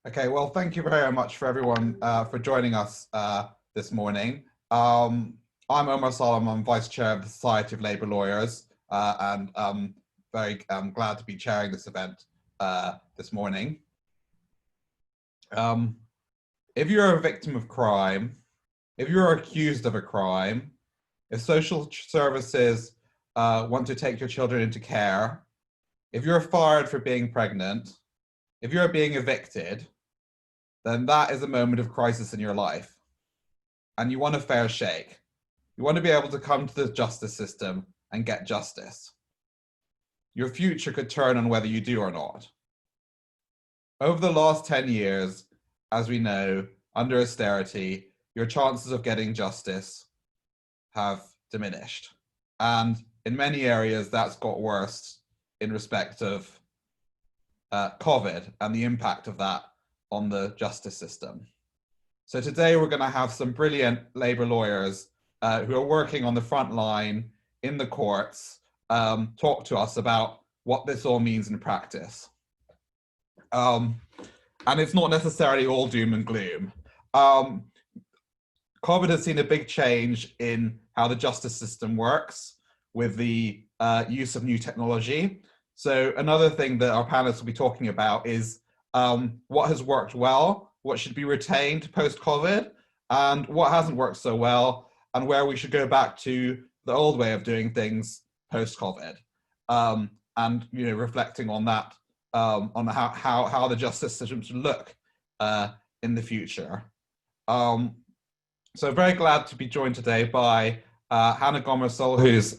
Okay, well, thank you very much for everyone for joining us this morning. I'm Omar Salem, I'm Vice Chair of the Society of Labour Lawyers, and very glad to be chairing this event this morning. If you're a victim of crime, if you're accused of a crime, if social services want to take your children into care, if you're fired for being pregnant, if you're being evicted, then that is a moment of crisis in your life. And you want a fair shake. You want to be able to come to the justice system and get justice. Your future could turn on whether you do or not. Over the last 10 years, as we know, under austerity, your chances of getting justice have diminished. And in many areas, that's got worse in respect of COVID and the impact of that on the justice system. So today we're going to have some brilliant labour lawyers who are working on the front line in the courts talk to us about what this all means in practice. And it's not necessarily all doom and gloom. COVID has seen a big change in how the justice system works with the use of new technology. So another thing that our panelists will be talking about is what has worked well, what should be retained post-COVID, and what hasn't worked so well, and where we should go back to the old way of doing things post-COVID, and reflecting on that, on how the justice system should look in the future. So very glad to be joined today by Hannah Gomersall, who's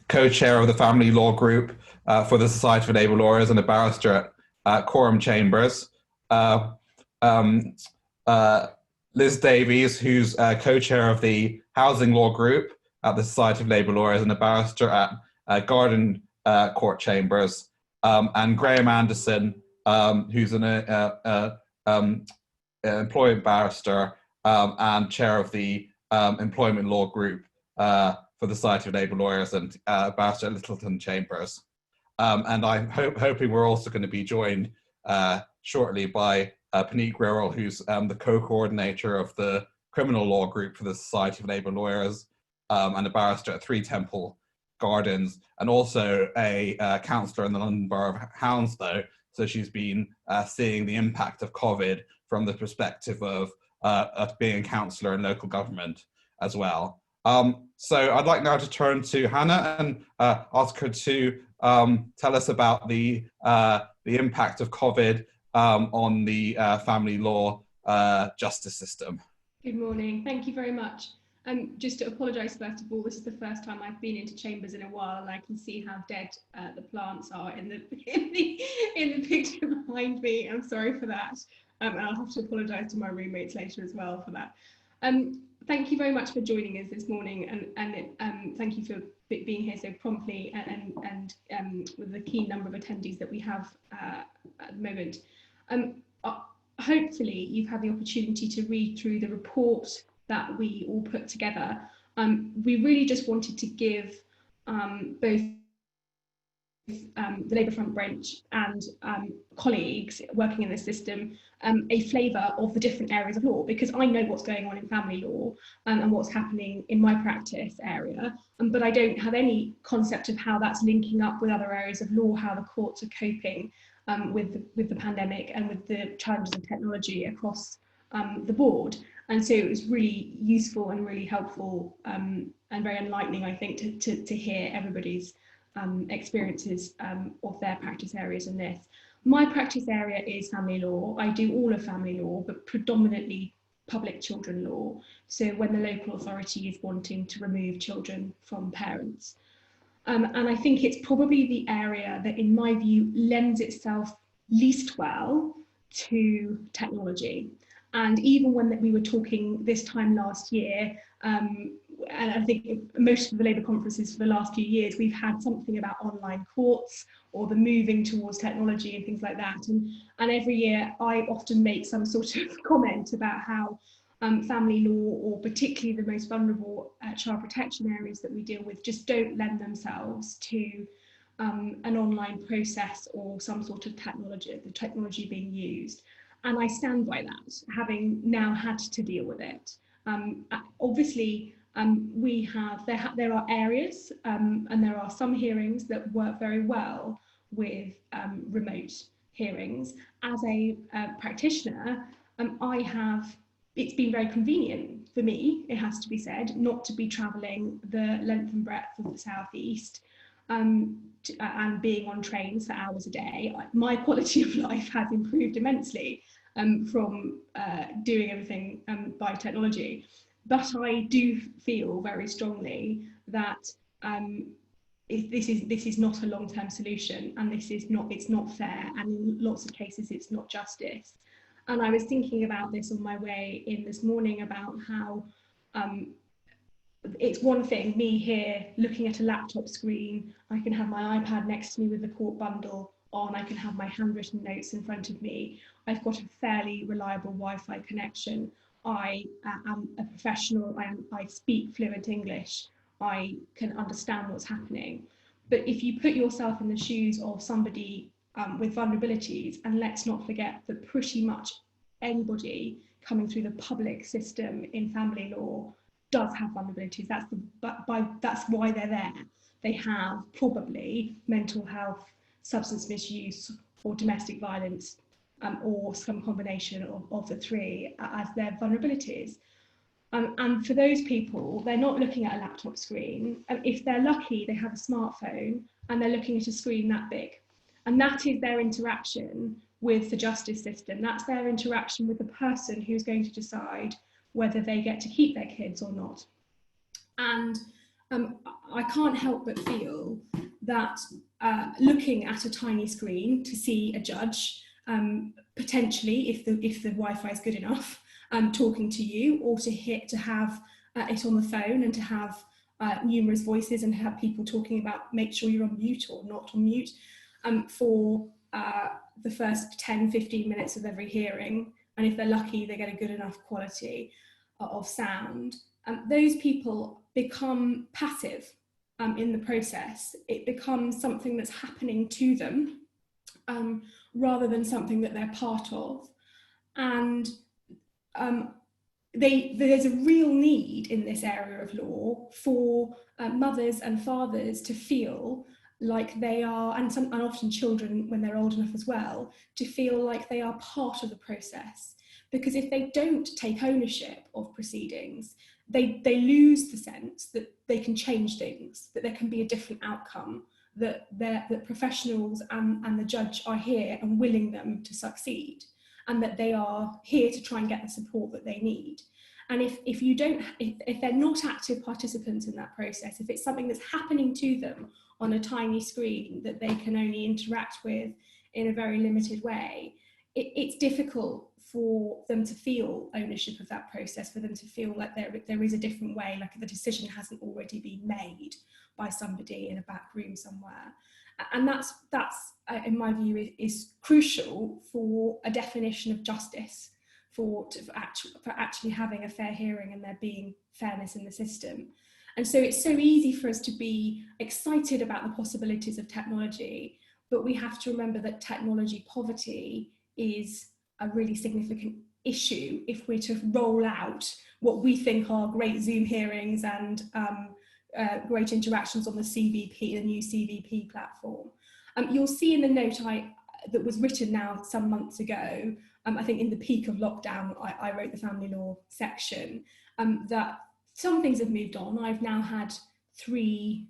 co-chair of the Family Law Group for the Society of Labour Lawyers and a barrister at Quorum Chambers. Liz Davies, who's co-chair of the Housing Law Group at the Society of Labour Lawyers and a barrister at Garden Court Chambers, and Grahame Anderson, who's an employment barrister and chair of the Employment Law Group for the Society of Labour Lawyers and barrister at Littleton Chambers. And I'm hoping we're also going to be joined shortly by Puneet, Grewal, who's the co-coordinator of the Criminal Law Group for the Society of Labour Lawyers and a barrister at Three Temple Gardens, and also a councillor in the London Borough of Hounslow. So she's been seeing the impact of COVID from the perspective of being a councillor in local government as well. So I'd like now to turn to Hannah and ask her to tell us about the impact of COVID on the family law justice system. Good morning. Thank you very much. Just to apologise first of all, this is the first time I've been into chambers in a while, and I can see how dead the plants are in the picture behind me. I'm sorry for that, and I'll have to apologise to my roommates later as well for that. Thank you very much for joining us this morning, and thank you for being here so promptly and with the key number of attendees that we have at the moment. Hopefully you've had the opportunity to read through the report that we all put together. We really just wanted to give both the Labour Front branch and colleagues working in the system a flavour of the different areas of law, because I know what's going on in family law and what's happening in my practice area, but I don't have any concept of how that's linking up with other areas of law, how the courts are coping with the pandemic and with the challenges of technology across the board. And so it was really useful and really helpful and very enlightening, I think, to hear everybody's experiences of their practice areas in this. My practice area is family law. I do all of family law, but predominantly public children law. So when the local authority is wanting to remove children from parents. And I think it's probably the area that, in my view, lends itself least well to technology. And even when we were talking this time last year, and I think most of the Labour conferences for the last few years, we've had something about online courts or the moving towards technology and things like that. And every year I often make some sort of comment about how family law, or particularly the most vulnerable child protection areas that we deal with, just don't lend themselves to an online process or some sort of technology being used. And I stand by that, having now had to deal with it. Obviously, there are areas and there are some hearings that work very well with remote hearings. As a practitioner, it's been very convenient for me, it has to be said, not to be travelling the length and breadth of the southeast and being on trains for hours a day. My quality of life has improved immensely from doing everything by technology. But I do feel very strongly that this is not a long-term solution, and it's not fair, and in lots of cases it's not justice. And I was thinking about this on my way in this morning about how it's one thing, me here looking at a laptop screen, I can have my iPad next to me with the court bundle on, I can have my handwritten notes in front of me, I've got a fairly reliable Wi-Fi connection, I am a professional, I speak fluent English, I can understand what's happening. But if you put yourself in the shoes of somebody with vulnerabilities, and let's not forget that pretty much anybody coming through the public system in family law does have vulnerabilities. That's why they're there. They have probably mental health, substance misuse, or domestic violence, or some combination of the three as their vulnerabilities. And for those people, they're not looking at a laptop screen. If they're lucky, they have a smartphone and they're looking at a screen that big. And that is their interaction with the justice system. That's their interaction with the person who's going to decide whether they get to keep their kids or not. And I can't help but feel that looking at a tiny screen to see a judge, potentially, if the Wi-Fi is good enough, talking to you, or to have it on the phone and to have numerous voices and have people talking about make sure you're on mute or not on mute for the first 10-15 minutes of every hearing, and if they're lucky they get a good enough quality of sound, those people become passive in the process. It becomes something that's happening to them rather than something that they're part of. And there's a real need in this area of law for mothers and fathers to feel like they are, and often children when they're old enough as well, to feel like they are part of the process. Because if they don't take ownership of proceedings, they lose the sense that they can change things, that there can be a different outcome, that professionals and the judge are here and willing them to succeed, and that they are here to try and get the support that they need. And if they're not active participants in that process, if it's something that's happening to them on a tiny screen that they can only interact with in a very limited way, it's difficult for them to feel ownership of that process, for them to feel like there is a different way, like the decision hasn't already been made by somebody in a back room somewhere. And that's in my view, is crucial for a definition of justice, for actually having a fair hearing and there being fairness in the system. And so it's so easy for us to be excited about the possibilities of technology, but we have to remember that technology poverty is a really significant issue if we're to roll out what we think are great Zoom hearings and great interactions on the CVP, the new CVP platform. You'll see in the note that was written now some months ago, I think in the peak of lockdown, I wrote the family law section, that some things have moved on. I've now had 3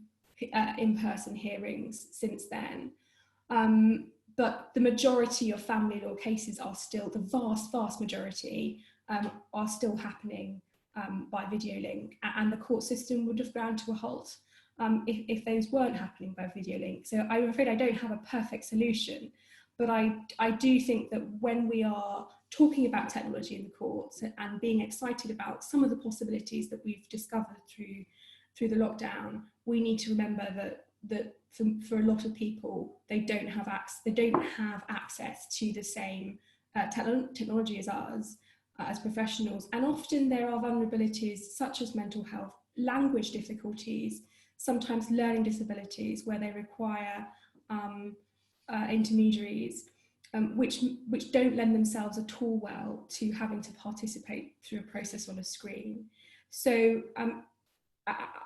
in-person hearings since then. But the majority of family law cases are still, the vast majority are still happening by video link, and the court system would have ground to a halt if those weren't happening by video link. So I'm afraid I don't have a perfect solution, but I do think that when we are talking about technology in the courts and being excited about some of the possibilities that we've discovered through the lockdown, we need to remember that for a lot of people, they don't have access to the same technology as us as professionals. And often there are vulnerabilities such as mental health, language difficulties, sometimes learning disabilities where they require intermediaries. which don't lend themselves at all well to having to participate through a process on a screen. So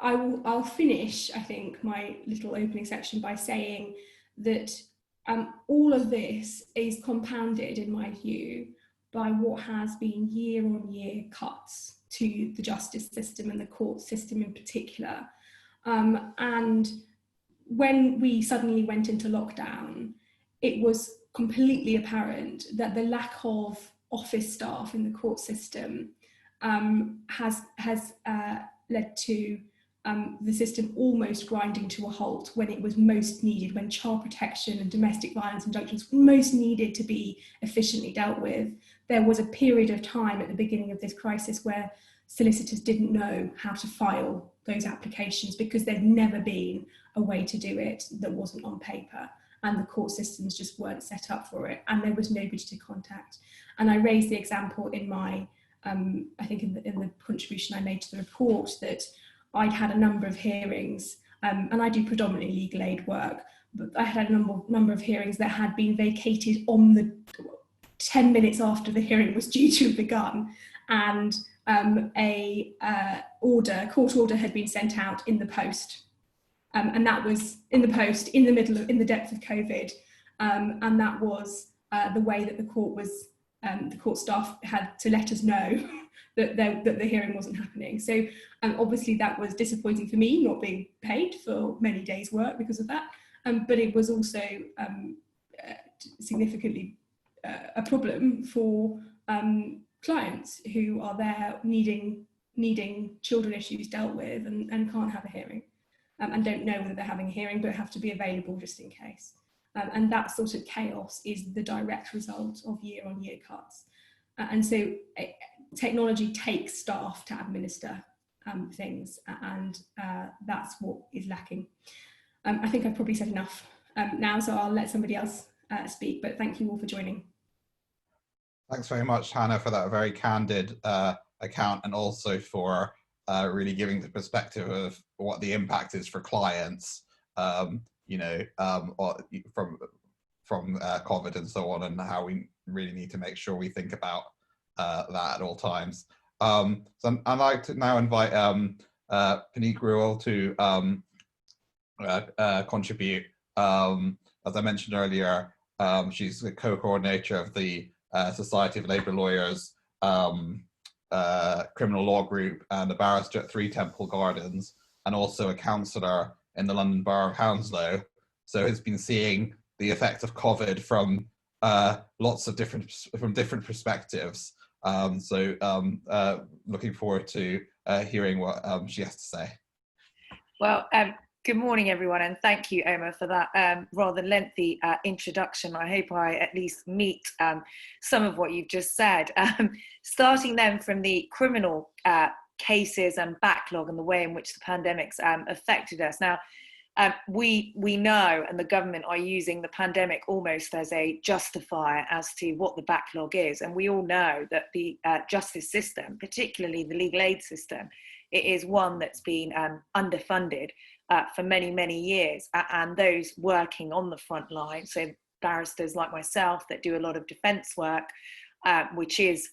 I'll finish, I think, my little opening section by saying that all of this is compounded, in my view, by what has been year-on-year cuts to the justice system and the court system in particular. And when we suddenly went into lockdown, it was completely apparent that the lack of office staff in the court system has led to the system almost grinding to a halt when it was most needed, when child protection and domestic violence injunctions were most needed to be efficiently dealt with. There was a period of time at the beginning of this crisis where solicitors didn't know how to file those applications because there'd never been a way to do it that wasn't on paper, and the court systems just weren't set up for it, and there was nobody to contact. And I raised the example in my, I think in the contribution I made to the report, that I'd had a number of hearings, and I do predominantly legal aid work, but I had a number of hearings that had been vacated on the 10 minutes after the hearing was due to have begun, and a court order had been sent out in the post, and that was in the post in the depth of COVID, and that was the way that the court staff had to let us know that the hearing wasn't happening. So obviously that was disappointing for me, not being paid for many days' work because of that, but it was also significantly a problem for clients who are there needing children issues dealt with and can't have a hearing, and don't know whether they're having a hearing but have to be available just in case. And that sort of chaos is the direct result of year-on-year cuts. And so technology takes staff to administer things, and that's what is lacking. I think I've probably said enough now, so I'll let somebody else speak, but thank you all for joining. Thanks very much, Hannah, for that very candid account, and also for really giving the perspective of what the impact is for clients, you know, from COVID and so on, and how we really need to make sure we think about that at all times. So I'd like to now invite Puneet Grewal to contribute. As I mentioned earlier, she's the co-coordinator of the Society of Labour Lawyers criminal law group, and a barrister at 3 Temple Gardens, and also a councillor in the London Borough of Hounslow. So has been seeing the effect of COVID from lots of different perspectives. Looking forward to hearing what she has to say. Well, good morning, everyone, and thank you, Omar, for that rather lengthy introduction. I hope I at least meet some of what you've just said. Starting then from the criminal cases and backlog and the way in which the pandemic's affected us. Now, we know, and the government are using the pandemic almost as a justifier as to what the backlog is. And we all know that the justice system, particularly the legal aid system, it is one that's been underfunded for many, many years. And those working on the front line, so barristers like myself that do a lot of defence work, which is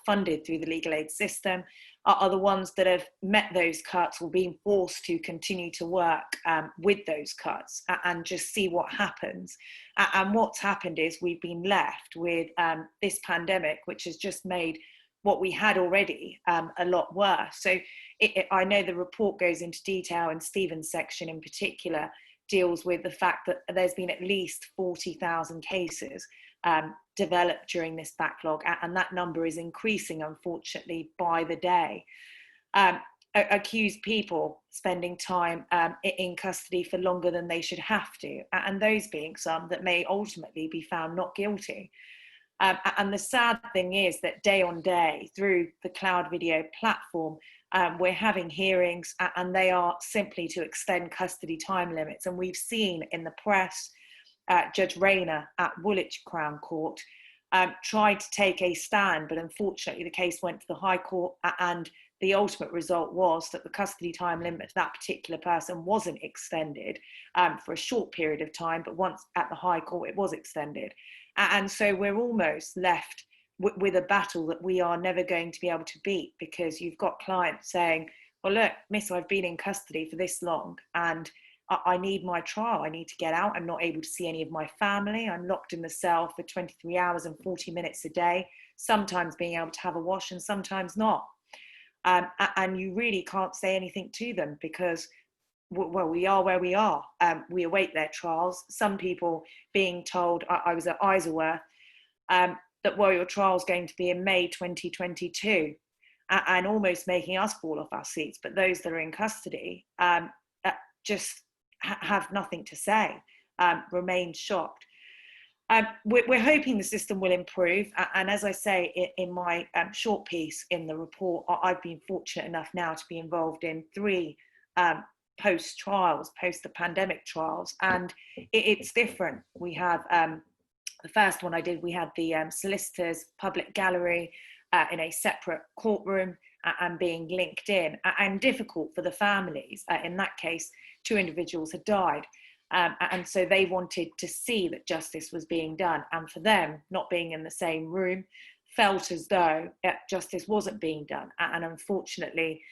funded through the legal aid system, are the ones that have met those cuts or been forced to continue to work with those cuts and just see what happens. And what's happened is we've been left with this pandemic, which has just made what we had already a lot worse. So I know the report goes into detail, and Stephen's section in particular deals with the fact that there's been at least 40,000 cases developed during this backlog, and that number is increasing, unfortunately, by the day. Accused people spending time in custody for longer than they should have to, and those being some that may ultimately be found not guilty. And the sad thing is that day on day, through the cloud video platform, we're having hearings, and they are simply to extend custody time limits. And we've seen in the press, Judge Rayner at Woolwich Crown Court tried to take a stand, but unfortunately the case went to the High Court, and the ultimate result was that the custody time limit to that particular person wasn't extended for a short period of time, but once at the High Court it was extended. And so we're almost left with a battle that we are never going to be able to beat, because you've got clients saying, well, look, miss, I've been in custody for this long and I need my trial. I need to get out. I'm not able to see any of my family. I'm locked in the cell for 23 hours and 40 minutes a day, sometimes being able to have a wash and sometimes not. And you really can't say anything to them because, well, we are where we are. We await their trials. Some people being told, I was at Isleworth, that, well, your trial's going to be in May 2022, and almost making us fall off our seats. But those that are in custody just have nothing to say, remain shocked. We're hoping the system will improve. And as I say in my short piece in the report, I've been fortunate enough now to be involved in 3 post-trials, post the pandemic trials. And it's different. We have the first one I did, we had the solicitors public gallery in a separate courtroom and being linked in, and difficult for the families. In that case, 2 individuals had died. And so they wanted to see that justice was being done. And for them, not being in the same room, felt as though justice wasn't being done. And unfortunately,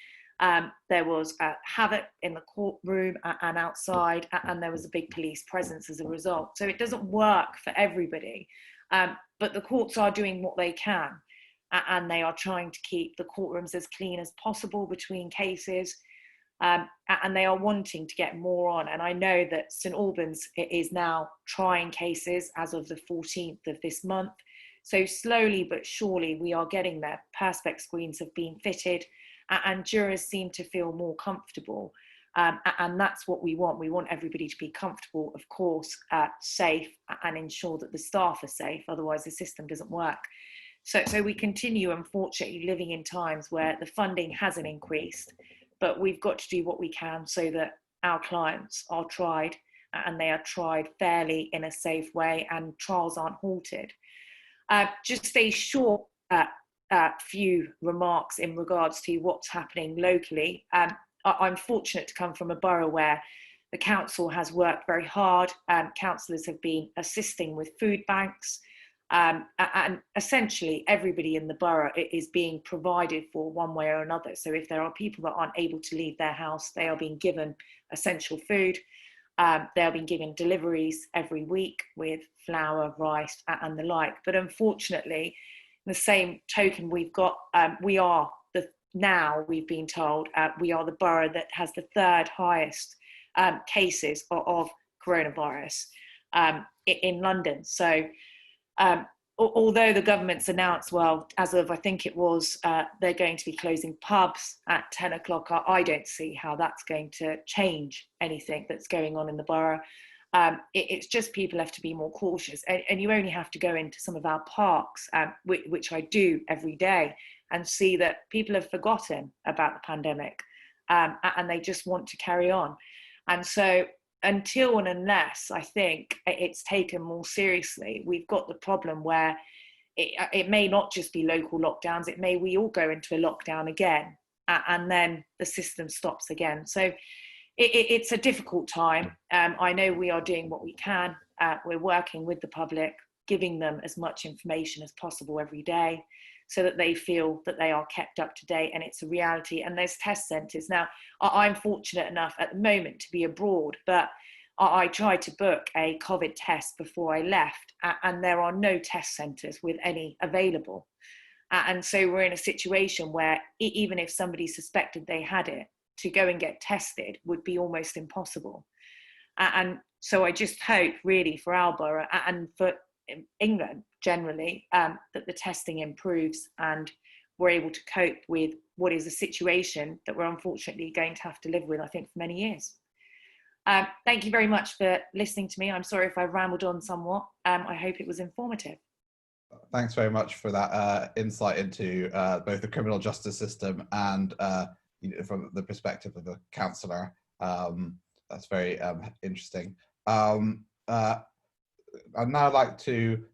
there was havoc in the courtroom and outside, and there was a big police presence as a result. So it doesn't work for everybody, but the courts are doing what they can, and they are trying to keep the courtrooms as clean as possible between cases, and they are wanting to get more on. And I know that St Albans is now trying cases as of the 14th of this month. So slowly but surely we are getting there. Perspex screens have been fitted, and jurors seem to feel more comfortable. And that's what we want. We want everybody to be comfortable, of course, safe, and ensure that the staff are safe. Otherwise, the system doesn't work. So we continue, unfortunately, living in times where the funding hasn't increased, but we've got to do what we can so that our clients are tried, and they are tried fairly in a safe way, and trials aren't halted. Just a short few remarks in regards to what's happening locally. I'm fortunate to come from a borough where the council has worked very hard. Councillors have been assisting with food banks, and essentially everybody in the borough is being provided for one way or another. So if there are people that aren't able to leave their house, they are being given essential food. They are being given deliveries every week with flour, rice, and the like. But unfortunately, the same token, we've got, we've been told, we are the borough that has the 3rd highest cases of coronavirus in London. So although the government's announced, well, as of, I think it was, they're going to be closing pubs at 10 o'clock, I don't see how that's going to change anything that's going on in the borough. It's just people have to be more cautious, and you only have to go into some of our parks, which I do every day, and see that people have forgotten about the pandemic, and they just want to carry on. And so until and unless I think it's taken more seriously, we've got the problem where it may not just be local lockdowns, it may we all go into a lockdown again, and then the system stops again. So it's a difficult time. I know we are doing what we can. We're working with the public, giving them as much information as possible every day so that they feel that they are kept up to date and it's a reality. And there's test centres. Now, I'm fortunate enough at the moment to be abroad, but I tried to book a COVID test before I left, and there are no test centres with any available. And so we're in a situation where even if somebody suspected they had it, to go and get tested would be almost impossible. And so I just hope really for our borough and for England generally, that the testing improves and we're able to cope with what is a situation that we're unfortunately going to have to live with, I think, for many years. Thank you very much for listening to me. I'm sorry if I rambled on somewhat. I hope it was informative. Thanks very much for that insight into both the criminal justice system and from the perspective of a counsellor. That's very interesting. I'd now like to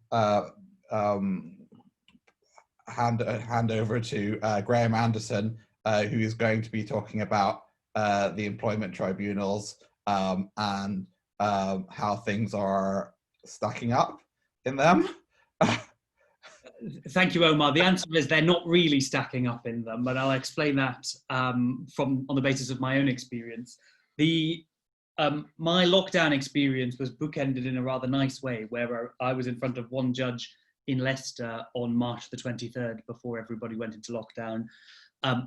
hand over to Grahame Anderson, who is going to be talking about the employment tribunals and how things are stacking up in them? Thank you, Omar. The answer is they're not really stacking up in them, but I'll explain that on the basis of my own experience. My lockdown experience was bookended in a rather nice way, where I was in front of one judge in Leicester on March the 23rd before everybody went into lockdown.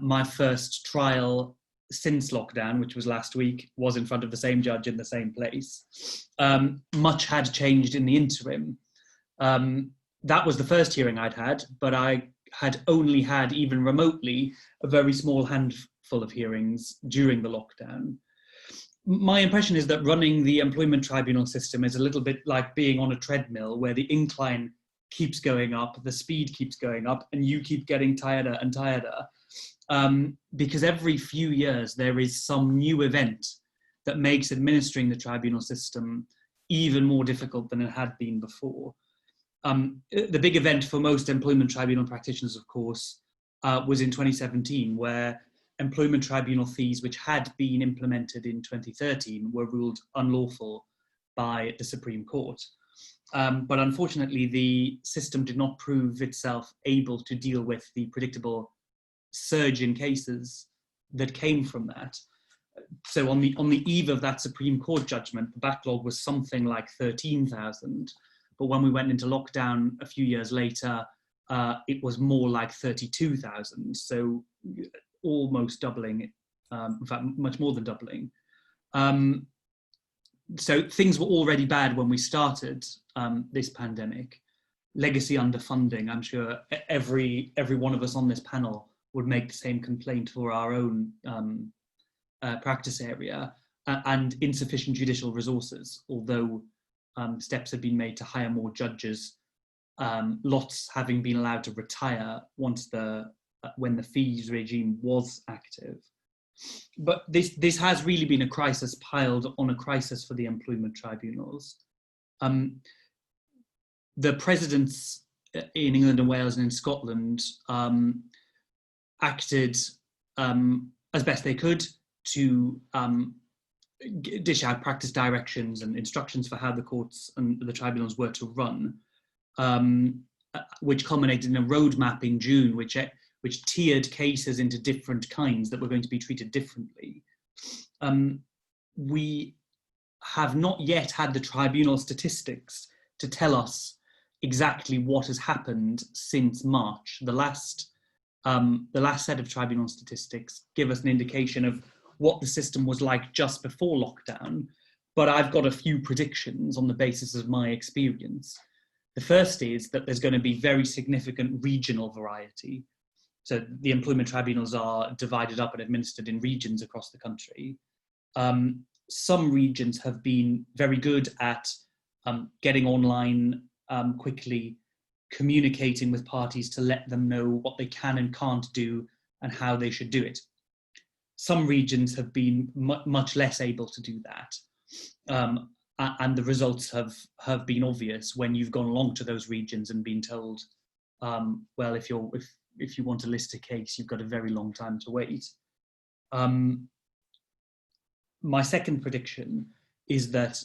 My first trial since lockdown, which was last week, was in front of the same judge in the same place. Much had changed in the interim. That was the first hearing I'd had, but I had only had, even remotely, a very small handful of hearings during the lockdown. My impression is that running the employment tribunal system is a little bit like being on a treadmill, where the incline keeps going up, the speed keeps going up, and you keep getting tireder and tireder. Because every few years there is some new event that makes administering the tribunal system even more difficult than it had been before. The big event for most employment tribunal practitioners, of course, was in 2017, where employment tribunal fees, which had been implemented in 2013, were ruled unlawful by the Supreme Court. But unfortunately, the system did not prove itself able to deal with the predictable surge in cases that came from that. So on the eve of that Supreme Court judgment, the backlog was something like 13,000. But when we went into lockdown a few years later, it was more like 32,000. So almost doubling, in fact, much more than doubling. So things were already bad when we started this pandemic. Legacy underfunding, I'm sure every one of us on this panel would make the same complaint for our own practice area, and insufficient judicial resources, although steps have been made to hire more judges, lots having been allowed to retire once when the fees regime was active. But this has really been a crisis piled on a crisis for the employment tribunals. The presidents in England and Wales and in Scotland acted as best they could to dish out practice directions and instructions for how the courts and the tribunals were to run, which culminated in a roadmap in June, which tiered cases into different kinds that were going to be treated differently. We have not yet had the tribunal statistics to tell us exactly what has happened since March. The last set of tribunal statistics give us an indication of what the system was like just before lockdown, but I've got a few predictions on the basis of my experience. The first is that there's going to be very significant regional variety. So the employment tribunals are divided up and administered in regions across the country. Some regions have been very good at getting online quickly, communicating with parties to let them know what they can and can't do and how they should do it. Some regions have been much less able to do that. And the results have been obvious when you've gone along to those regions and been told, well, if you want to list a case, you've got a very long time to wait. My second prediction is that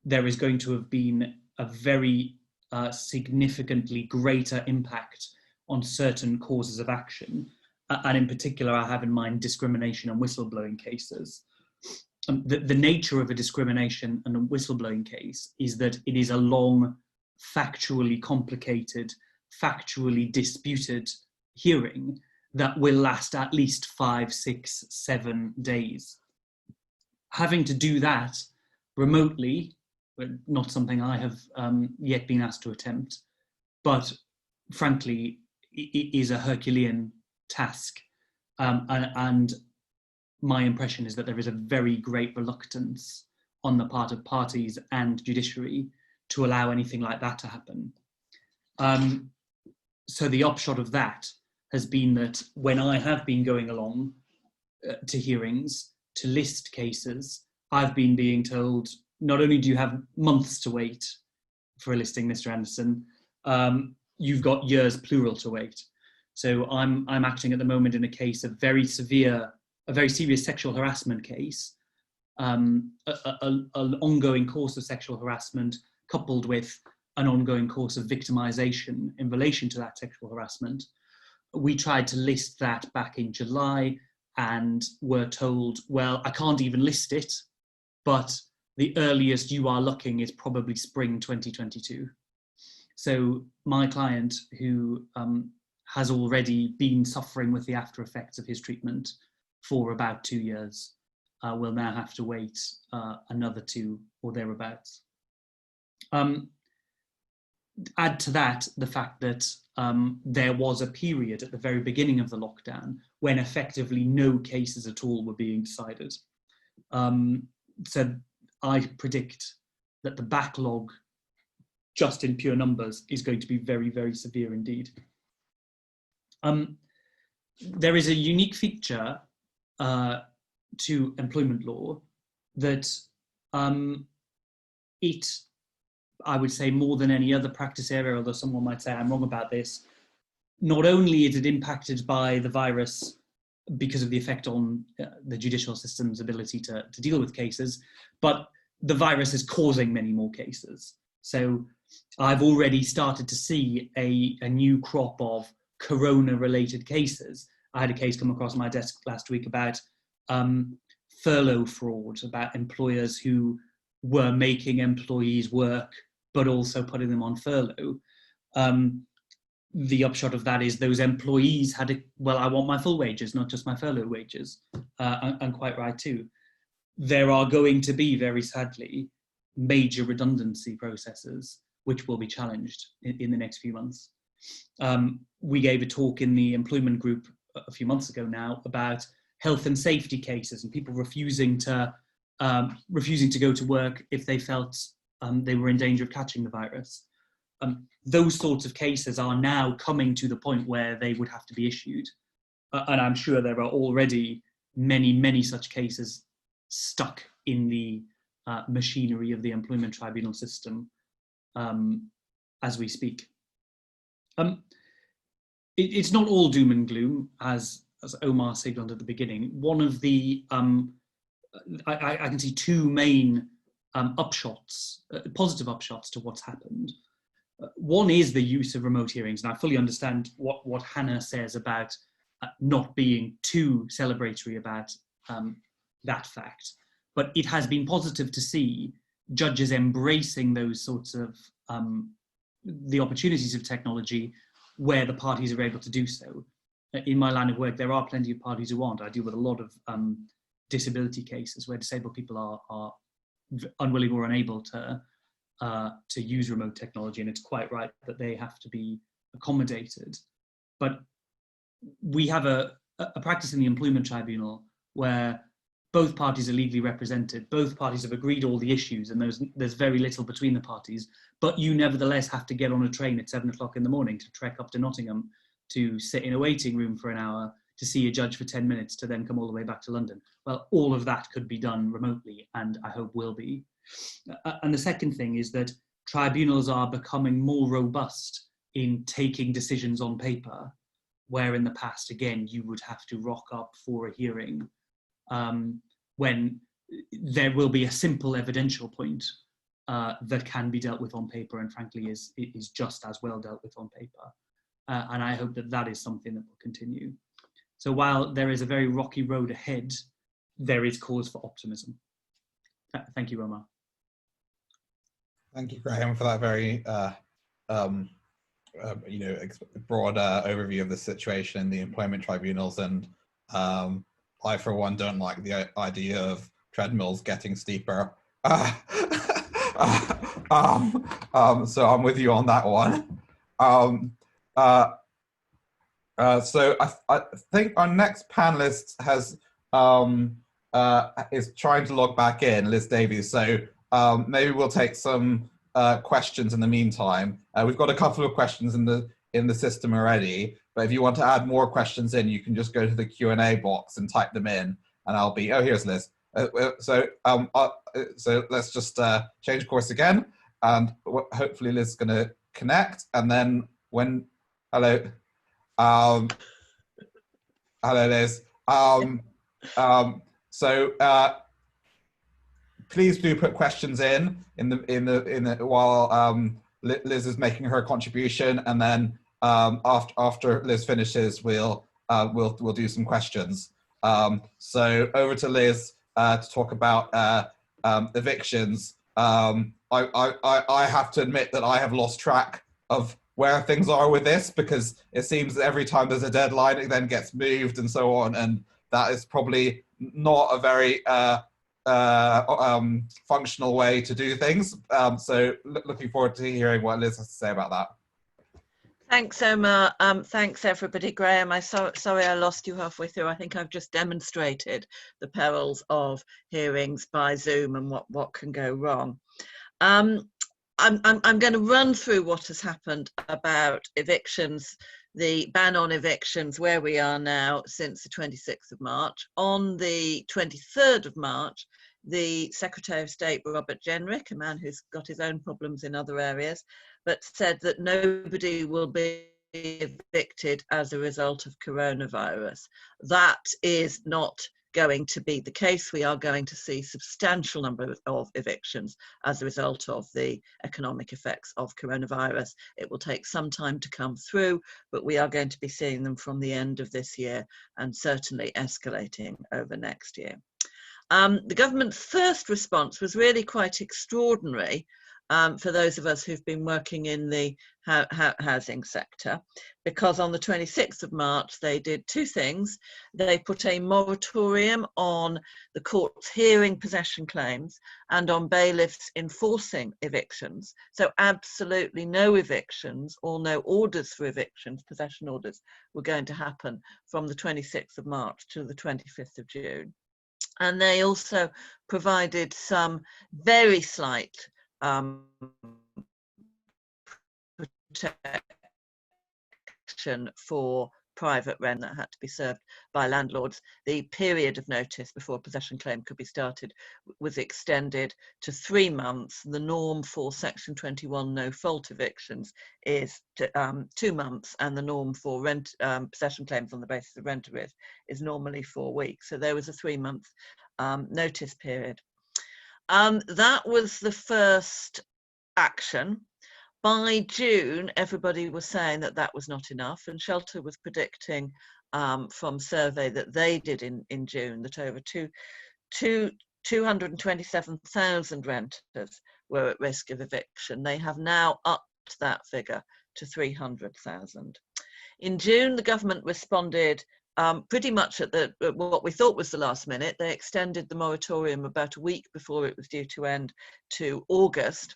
there is going to have been a very significantly greater impact on certain causes of action. And in particular, I have in mind discrimination and whistleblowing cases. The nature of a discrimination and a whistleblowing case is that it is a long, factually complicated, factually disputed hearing that will last at least 5, 6, 7 days. Having to do that remotely, not something I have yet been asked to attempt, but frankly, it is a Herculean task. And my impression is that there is a very great reluctance on the part of parties and judiciary to allow anything like that to happen. So the upshot of that has been that when I have been going along to hearings, to list cases, I've been being told, not only do you have months to wait for a listing, Mr. Anderson, you've got years, plural, to wait. So I'm acting at the moment in a case of very serious sexual harassment case, an ongoing course of sexual harassment coupled with an ongoing course of victimization in relation to that sexual harassment. We tried to list that back in July and were told, well, I can't even list it, but the earliest you are looking is probably spring 2022. So my client, who has already been suffering with the after effects of his treatment for about 2 years, will now have to wait another 2 or thereabouts. Add to that the fact that there was a period at the very beginning of the lockdown when effectively no cases at all were being decided. So I predict that the backlog, just in pure numbers, is going to be very, very severe indeed. There is a unique feature to employment law that I would say more than any other practice area, although someone might say I'm wrong about this, not only is it impacted by the virus because of the effect on the judicial system's ability to deal with cases, but the virus is causing many more cases. So I've already started to see a new crop of corona-related cases. I had a case come across my desk last week about furlough fraud, about employers who were making employees work but also putting them on furlough. The upshot of that is those employees had well, I want my full wages, not just my furlough wages, and quite right too. There are going to be, very sadly, major redundancy processes which will be challenged in the next few months. We gave a talk in the employment group a few months ago now about health and safety cases and people refusing to go to work if they felt they were in danger of catching the virus. Those sorts of cases are now coming to the point where they would have to be issued. And I'm sure there are already many, many such cases stuck in the machinery of the employment tribunal system as we speak. It's not all doom and gloom, as Omar signaled at the beginning. One of the, I can see 2 main upshots, positive upshots to what's happened. One is the use of remote hearings, and I fully understand what Hannah says about not being too celebratory about that fact. But it has been positive to see judges embracing those sorts of the opportunities of technology where the parties are able to do so. In my line of work, there are plenty of parties who aren't. I deal with a lot of disability cases where disabled people are unwilling or unable to use remote technology, and it's quite right that they have to be accommodated. But we have a practice in the employment tribunal where both parties are legally represented, both parties have agreed all the issues, and there's very little between the parties, but you nevertheless have to get on a train at 7 o'clock in the morning to trek up to Nottingham, to sit in a waiting room for an hour, to see a judge for 10 minutes, to then come all the way back to London. Well, all of that could be done remotely, and I hope will be. And the second thing is that tribunals are becoming more robust in taking decisions on paper, where in the past, again, you would have to rock up for a hearing when there will be a simple evidential point that can be dealt with on paper, and frankly is just as well dealt with on paper. And I hope that is something that will continue. So while there is a very rocky road ahead, there is cause for optimism. Thank you, Omar. Thank you, Grahame, for that very broad overview of the situation in the employment tribunals. And I, for one, don't like the idea of treadmills getting steeper. So I'm with you on that one. So I think our next panelist is trying to log back in, Liz Davies. So maybe we'll take some questions in the meantime. We've got a couple of questions in the system already, but if you want to add more questions in, you can just go to the Q&A box and type them in, and I'll be. Oh, here's Liz. So let's just change course again, and hopefully Liz is going to connect, and then hello, Liz. Please do put questions in the while Liz is making her contribution, and then after Liz finishes, we'll do some questions. So over to Liz to talk about evictions. I have to admit that I have lost track of where things are with this, because it seems that every time there's a deadline, it then gets moved and so on, and that is probably not a very functional way to do things. So looking forward to hearing what Liz has to say about that. Thanks, Omar. Thanks, everybody. Grahame, sorry I lost you halfway through. I think I've just demonstrated the perils of hearings by Zoom and what can go wrong. I'm going to run through what has happened about evictions, the ban on evictions, where we are now since the 26th of March. On the 23rd of March, the Secretary of State, Robert Jenrick, a man who's got his own problems in other areas, but said that nobody will be evicted as a result of coronavirus. That is not going to be the case. We are going to see substantial number of evictions as a result of the economic effects of coronavirus. It will take some time to come through, but we are going to be seeing them from the end of this year and certainly escalating over next year. The government's first response was really quite extraordinary for those of us who've been working in the housing sector, because on the 26th of March they did two things. They put a moratorium on the courts hearing possession claims and on bailiffs enforcing evictions. So absolutely no evictions or no orders for evictions, possession orders, were going to happen from the 26th of March to the 25th of June. And they also provided some very slight protection for private rent that had to be served by landlords. The period of notice before a possession claim could be started was extended to 3 months. The norm for Section 21 no-fault evictions is 2 months, and the norm for rent possession claims on the basis of rent arrears is normally 4 weeks. So there was a 3-month notice period. That was the first action. By June, everybody was saying that that was not enough, and Shelter was predicting from survey that they did in June that over 227,000 renters were at risk of eviction. They have now upped that figure to 300,000. In June, the government responded pretty much at what we thought was the last minute. They extended the moratorium about a week before it was due to end to August.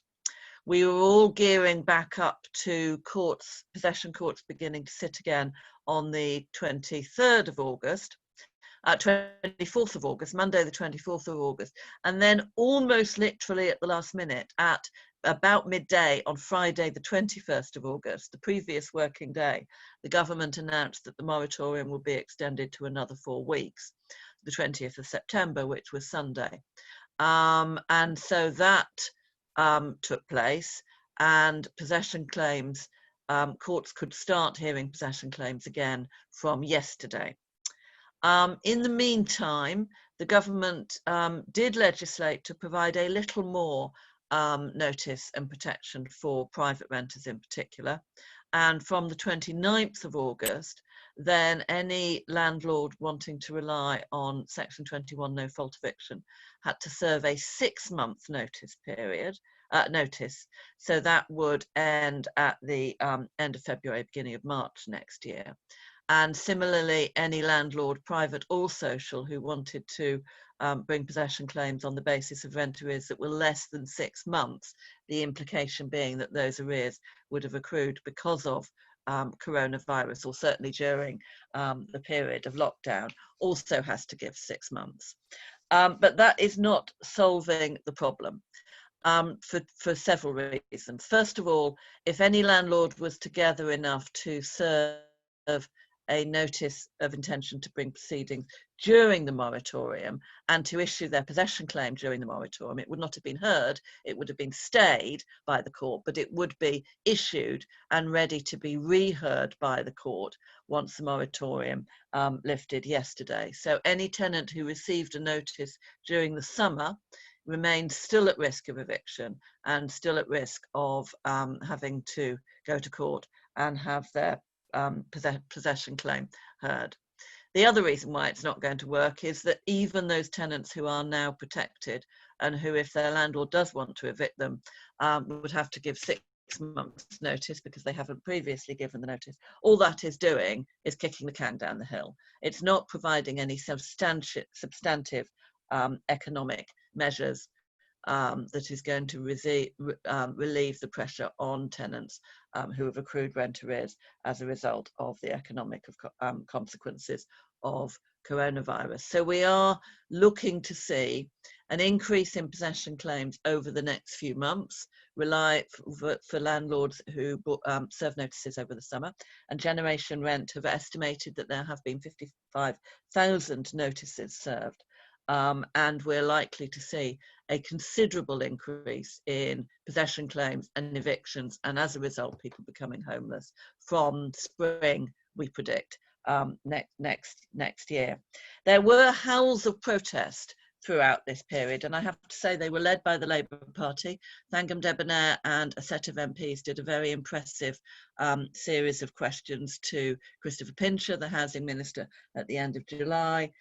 We were all gearing back up to possession courts beginning to sit again on the 24th of August, Monday the 24th of August. And then almost literally at the last minute, at about midday on Friday the 21st of August, the previous working day, the government announced that the moratorium will be extended to another 4 weeks, the 20th of September, which was Sunday. And so that took place, and possession claims, courts could start hearing possession claims again from yesterday. In the meantime, the government did legislate to provide a little more notice and protection for private renters in particular. And from the 29th of August, then any landlord wanting to rely on Section 21 no-fault eviction had to serve a 6-month notice period. So that would end at the end of February, beginning of March next year. And similarly, any landlord, private or social, who wanted to bring possession claims on the basis of rent arrears that were less than 6 months, the implication being that those arrears would have accrued because of coronavirus, or certainly during the period of lockdown, also has to give 6 months. But that is not solving the problem. For several reasons. First of all, if any landlord was to gather enough to serve a notice of intention to bring proceedings during the moratorium and to issue their possession claim during the moratorium, it would not have been heard, it would have been stayed by the court, but it would be issued and ready to be reheard by the court once the moratorium lifted yesterday. So any tenant who received a notice during the summer, remain still at risk of eviction and still at risk of having to go to court and have their possession claim heard. The other reason why it's not going to work is that even those tenants who are now protected and who, if their landlord does want to evict them, would have to give 6 months notice because they haven't previously given the notice. All that is doing is kicking the can down the hill. It's not providing any substantive economic measures that is going to relieve the pressure on tenants who have accrued rent arrears as a result of the economic consequences of coronavirus. So we are looking to see an increase in possession claims over the next few months, for landlords who serve notices over the summer. And Generation Rent have estimated that there have been 55,000 notices served. And we're likely to see a considerable increase in possession claims and evictions, and as a result, people becoming homeless from spring, we predict, next year. There were howls of protest throughout this period, and I have to say they were led by the Labour Party. Thangam Debonair and a set of MPs did a very impressive series of questions to Christopher Pincher, the Housing Minister, at the end of July.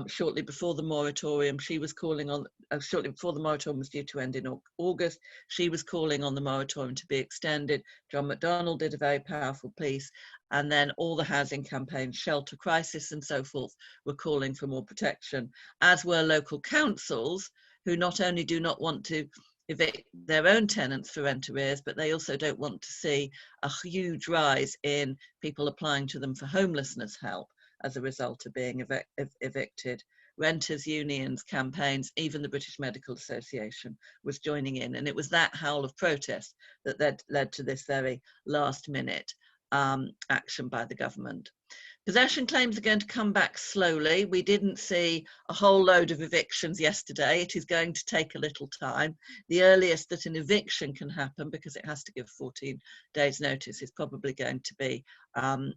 Shortly before the moratorium, she was calling on, shortly before the moratorium was due to end in August, she was calling on the moratorium to be extended. John McDonnell did a very powerful piece, and then all the housing campaigns, Shelter Crisis and so forth, were calling for more protection, as were local councils, who not only do not want to evict their own tenants for rent arrears, but they also don't want to see a huge rise in people applying to them for homelessness help as a result of being evicted. Renters' unions, campaigns, even the British Medical Association was joining in. And it was that howl of protest that led to this very last minute action by the government. Possession claims are going to come back slowly. We didn't see a whole load of evictions yesterday. It is going to take a little time. The earliest that an eviction can happen, because it has to give 14 days notice, is probably going to be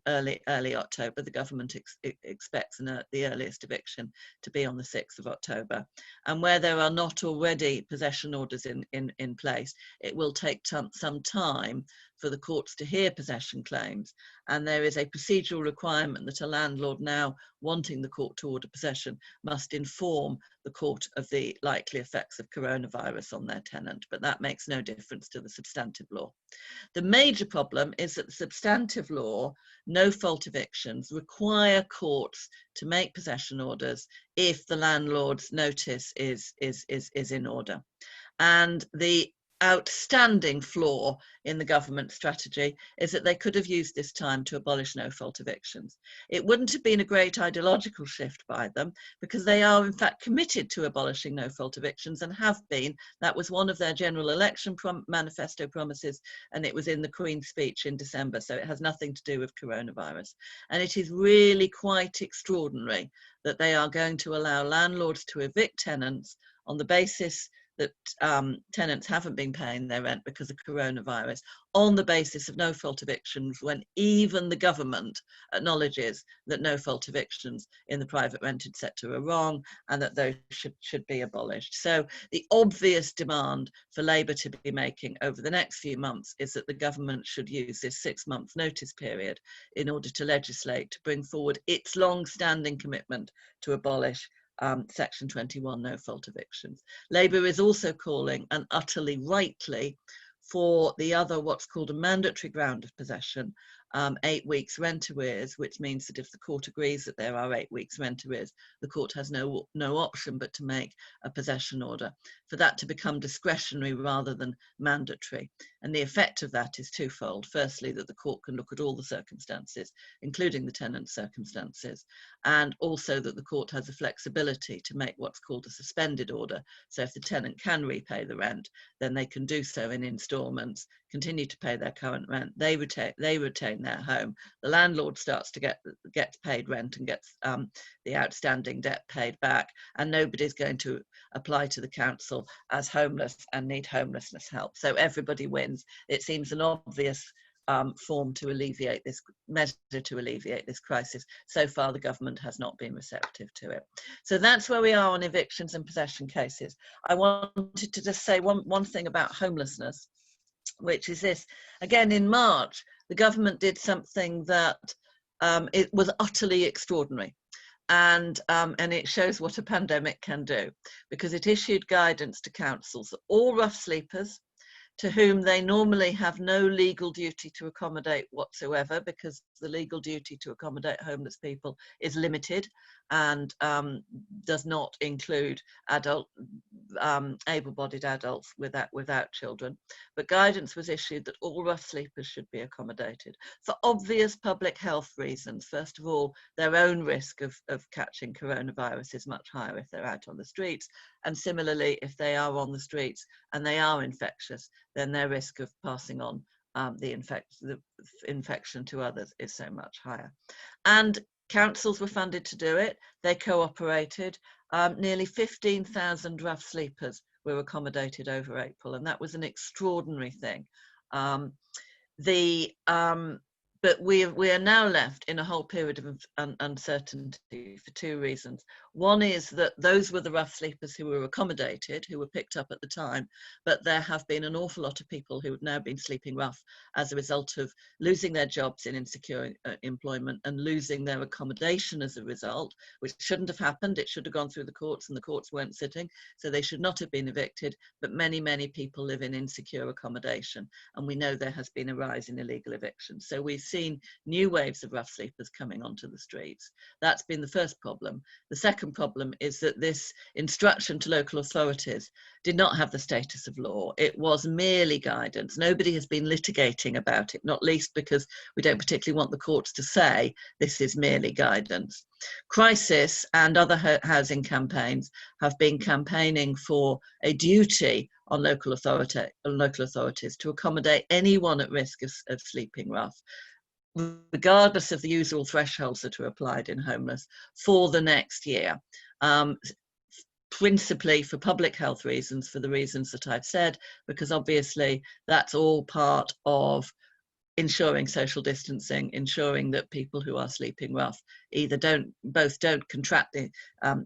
early October. The government expects the earliest eviction to be on the 6th of October. And where there are not already possession orders in place, it will take some time for the courts to hear possession claims. And there is a procedural requirement that a landlord now wanting the court to order possession must inform the court of the likely effects of coronavirus on their tenant, but that makes no difference to the substantive law. The major problem is that the substantive law, no-fault evictions, require courts to make possession orders if the landlord's notice is in order. And the outstanding flaw in the government strategy is that they could have used this time to abolish no-fault evictions. It wouldn't have been a great ideological shift by them, because they are in fact committed to abolishing no-fault evictions and have been. That was one of their general election manifesto promises, and it was in the Queen's speech in December, so it has nothing to do with coronavirus. And it is really quite extraordinary that they are going to allow landlords to evict tenants on the basis that tenants haven't been paying their rent because of coronavirus, on the basis of no-fault evictions, when even the government acknowledges that no-fault evictions in the private rented sector are wrong and that those should be abolished. So the obvious demand for Labour to be making over the next few months is that the government should use this 6-month notice period in order to legislate to bring forward its long-standing commitment to abolish Section 21 no-fault evictions. Labour is also calling, and utterly rightly, for the other, what's called a mandatory ground of possession, 8 weeks rent arrears, which means that if the court agrees that there are 8 weeks rent arrears, the court has no option but to make a possession order, for that to become discretionary rather than mandatory. And the effect of that is twofold. Firstly, that the court can look at all the circumstances, including the tenant's circumstances, and also that the court has the flexibility to make what's called a suspended order. So if the tenant can repay the rent, then they can do so in instalments, continue to pay their current rent, they retain their home, the landlord starts to gets paid rent and gets the outstanding debt paid back, and nobody's going to apply to the council as homeless and need homelessness help. So everybody wins. It seems an obvious form to alleviate this measure, to alleviate this crisis. So far, the government has not been receptive to it. So that's where we are on evictions and possession cases. I wanted to just say one thing about homelessness, which is this. Again, in March, the government did something that it was utterly extraordinary. And it shows what a pandemic can do, because it issued guidance to councils that all rough sleepers, to whom they normally have no legal duty to accommodate whatsoever, because the legal duty to accommodate homeless people is limited and does not include able-bodied adults without children. But guidance was issued that all rough sleepers should be accommodated for obvious public health reasons. First of all, their own risk of catching coronavirus is much higher if they're out on the streets. And similarly, if they are on the streets and they are infectious, then their risk of passing on the infection to others is so much higher. And councils were funded to do it. They cooperated. Nearly 15,000 rough sleepers were accommodated over April, and that was an extraordinary thing. But we are now left in a whole period of uncertainty for two reasons. One is that those were the rough sleepers who were accommodated, who were picked up at the time, but there have been an awful lot of people who have now been sleeping rough as a result of losing their jobs in insecure employment and losing their accommodation as a result, which shouldn't have happened. It should have gone through the courts, and the courts weren't sitting, so they should not have been evicted. But many, many people live in insecure accommodation, and we know there has been a rise in illegal evictions. So we've seen new waves of rough sleepers coming onto the streets. That's been the first problem. The second problem is that this instruction to local authorities did not have the status of law. It was merely guidance. Nobody has been litigating about it, not least because we don't particularly want the courts to say this is merely guidance. Crisis and other housing campaigns have been campaigning for a duty on local authorities to accommodate anyone at risk of sleeping rough, regardless of the usual thresholds that are applied in homeless, for the next year, principally for public health reasons, for the reasons that I've said, because obviously that's all part of ensuring social distancing, ensuring that people who are sleeping rough either don't contract the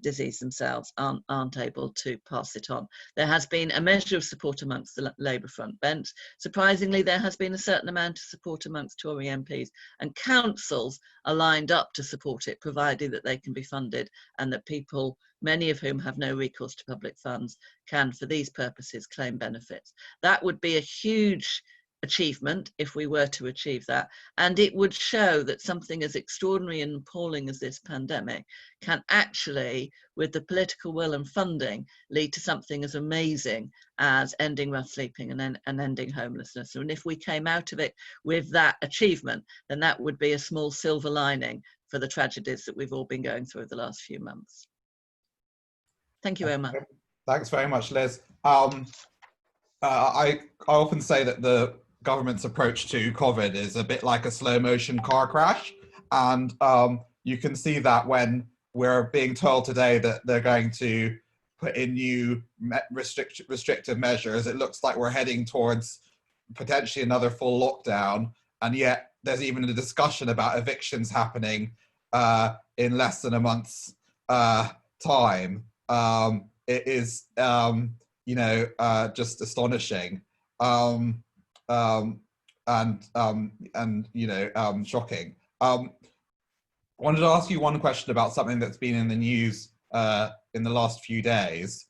disease themselves, aren't able to pass it on. There has been a measure of support amongst the Labour front bench. Surprisingly, there has been a certain amount of support amongst Tory MPs, and councils are lined up to support it, provided that they can be funded and that people, many of whom have no recourse to public funds, can, for these purposes, claim benefits. That would be a huge achievement if we were to achieve that, and it would show that something as extraordinary and appalling as this pandemic can actually, with the political will and funding, lead to something as amazing as ending rough sleeping and ending homelessness. And if we came out of it with that achievement, then that would be a small silver lining for the tragedies that we've all been going through the last few months. Thank you, Omar. Thanks very much, Liz. I often say that the government's approach to COVID is a bit like a slow motion car crash. And you can see that when we're being told today that they're going to put in new restrictive measures, it looks like we're heading towards potentially another full lockdown. And yet there's even a discussion about evictions happening in less than a month's time. It is, just astonishing. Shocking. I wanted to ask you one question about something that's been in the news in the last few days,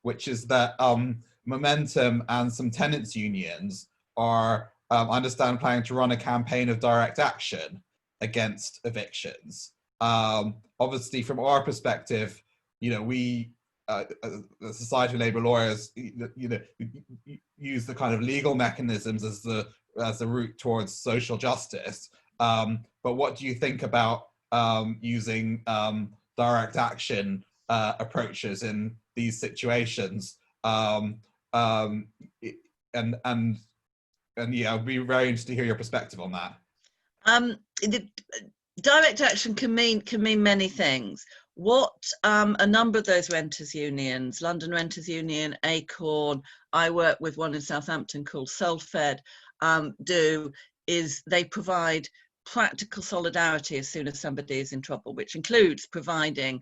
which is that Momentum and some tenants unions are, I understand, planning to run a campaign of direct action against evictions. Obviously, from our perspective, we, the Society of Labour Lawyers, use the kind of legal mechanisms as the route towards social justice. But what do you think about using direct action approaches in these situations? And yeah, I'd be very interested to hear your perspective on that. Direct action can mean many things. What a number of those renters unions, London Renters Union, Acorn, I work with one in Southampton called Solfed, do is they provide practical solidarity as soon as somebody is in trouble, which includes providing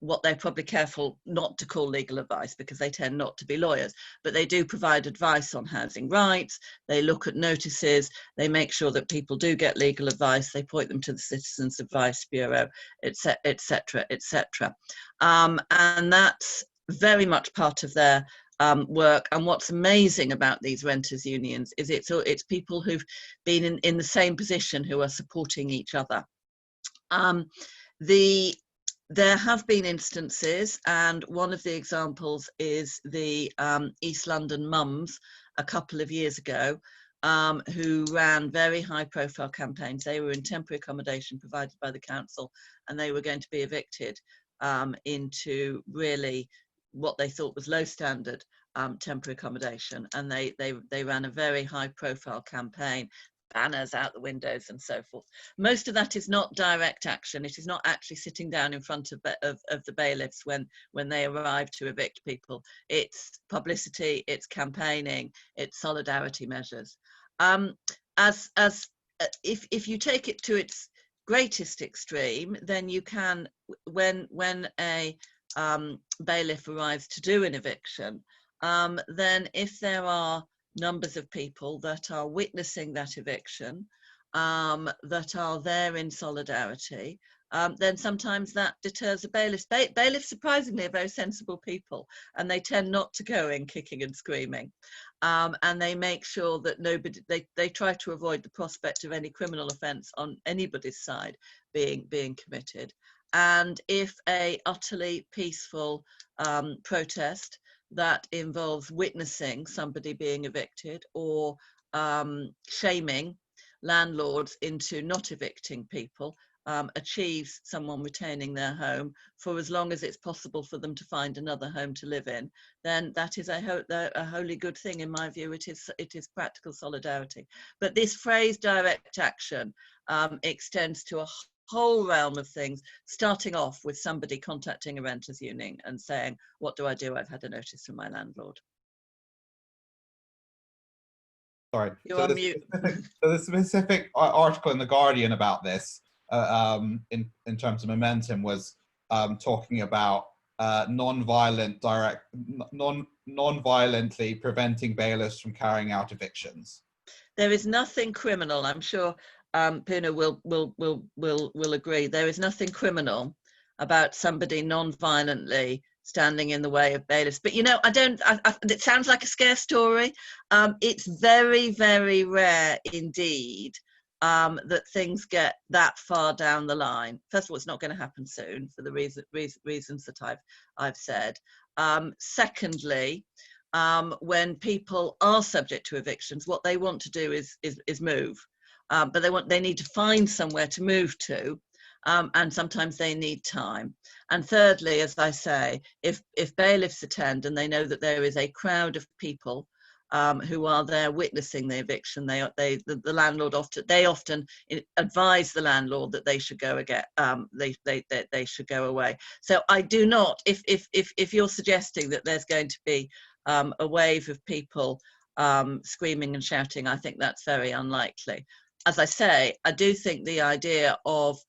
what they're probably careful not to call legal advice, because they tend not to be lawyers, but they do provide advice on housing rights. They look at notices, they make sure that people do get legal advice, they point them to the Citizens Advice Bureau, etc., etc., etc. And that's very much part of their work. And what's amazing about these renters unions is it's people who've been in the same position who are supporting each other. There have been instances, and one of the examples is the East London mums a couple of years ago, who ran very high profile campaigns. They were in temporary accommodation provided by the council, and they were going to be evicted into really what they thought was low standard temporary accommodation. And they ran a very high profile campaign, banners out the windows and so forth. Most of that is not direct action. It is not actually sitting down in front of the bailiffs when they arrive to evict people. It's publicity, it's campaigning, it's solidarity measures. If you take it to its greatest extreme, then you can, when a bailiff arrives to do an eviction, then if there are numbers of people that are witnessing that eviction, that are there in solidarity, then sometimes that deters a bailiff. Bailiffs, surprisingly, are very sensible people, and they tend not to go in kicking and screaming. And they make sure that nobody, they try to avoid the prospect of any criminal offence on anybody's side being committed. And if a utterly peaceful protest that involves witnessing somebody being evicted or shaming landlords into not evicting people achieves someone retaining their home for as long as it's possible for them to find another home to live in, then that is a wholly good thing in my view. It is practical solidarity. But this phrase direct action extends to a whole realm of things, starting off with somebody contacting a renters union and saying, what do I do? I've had a notice from my landlord. Sorry. You're on mute. The specific article in The Guardian about this, in terms of momentum, was talking about non-violently preventing bailiffs from carrying out evictions. There is nothing criminal, I'm sure Puna will agree. There is nothing criminal about somebody non-violently standing in the way of bailiffs. But you know, it sounds like a scare story. It's very, very rare indeed that things get that far down the line. First of all, it's not going to happen soon for the reasons that I've said. Secondly, when people are subject to evictions, what they want to do is move. But they need to find somewhere to move to, and sometimes they need time. And thirdly, as I say, if bailiffs attend and they know that there is a crowd of people who are there witnessing the eviction, the landlord often advise the landlord that they should go again. They should go away. So I do not. If you're suggesting that there's going to be a wave of people screaming and shouting, I think that's very unlikely. As I say, I do think the idea of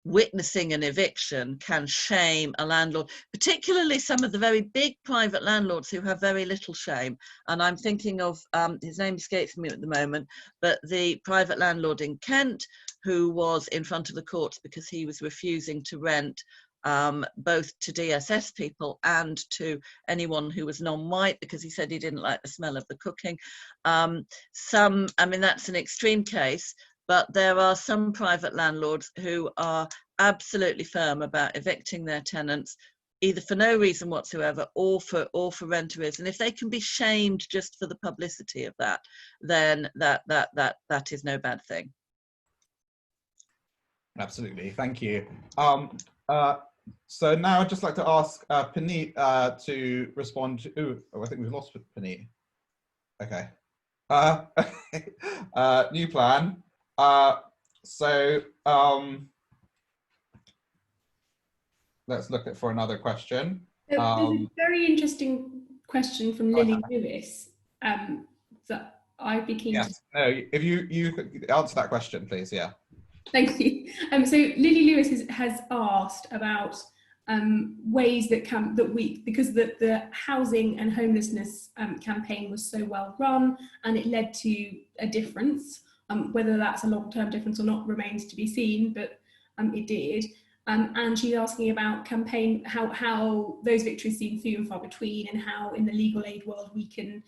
witnessing an eviction can shame a landlord, particularly some of the very big private landlords who have very little shame. And I'm thinking of, his name escapes me at the moment, but the private landlord in Kent who was in front of the courts because he was refusing to rent both to DSS people and to anyone who was non-white because he said he didn't like the smell of the cooking. I mean, that's an extreme case, but there are some private landlords who are absolutely firm about evicting their tenants, either for no reason whatsoever or for rent arrears. And if they can be shamed just for the publicity of that, then that is no bad thing. Absolutely, thank you. So now I'd just like to ask Puneet to respond to, oh, I think we've lost Puneet. Okay. New plan. Let's look at for another question. There's a very interesting question from Lily Lewis that I'd be keen to. Yes. No. If you answer that question, please. Yeah. Thank you. So Lily Lewis has asked about ways that because the housing and homelessness campaign was so well run and it led to a difference. Whether that's a long-term difference or not remains to be seen, but it did. And she's asking about campaign, how those victories seem few and far between, and how in the legal aid world we can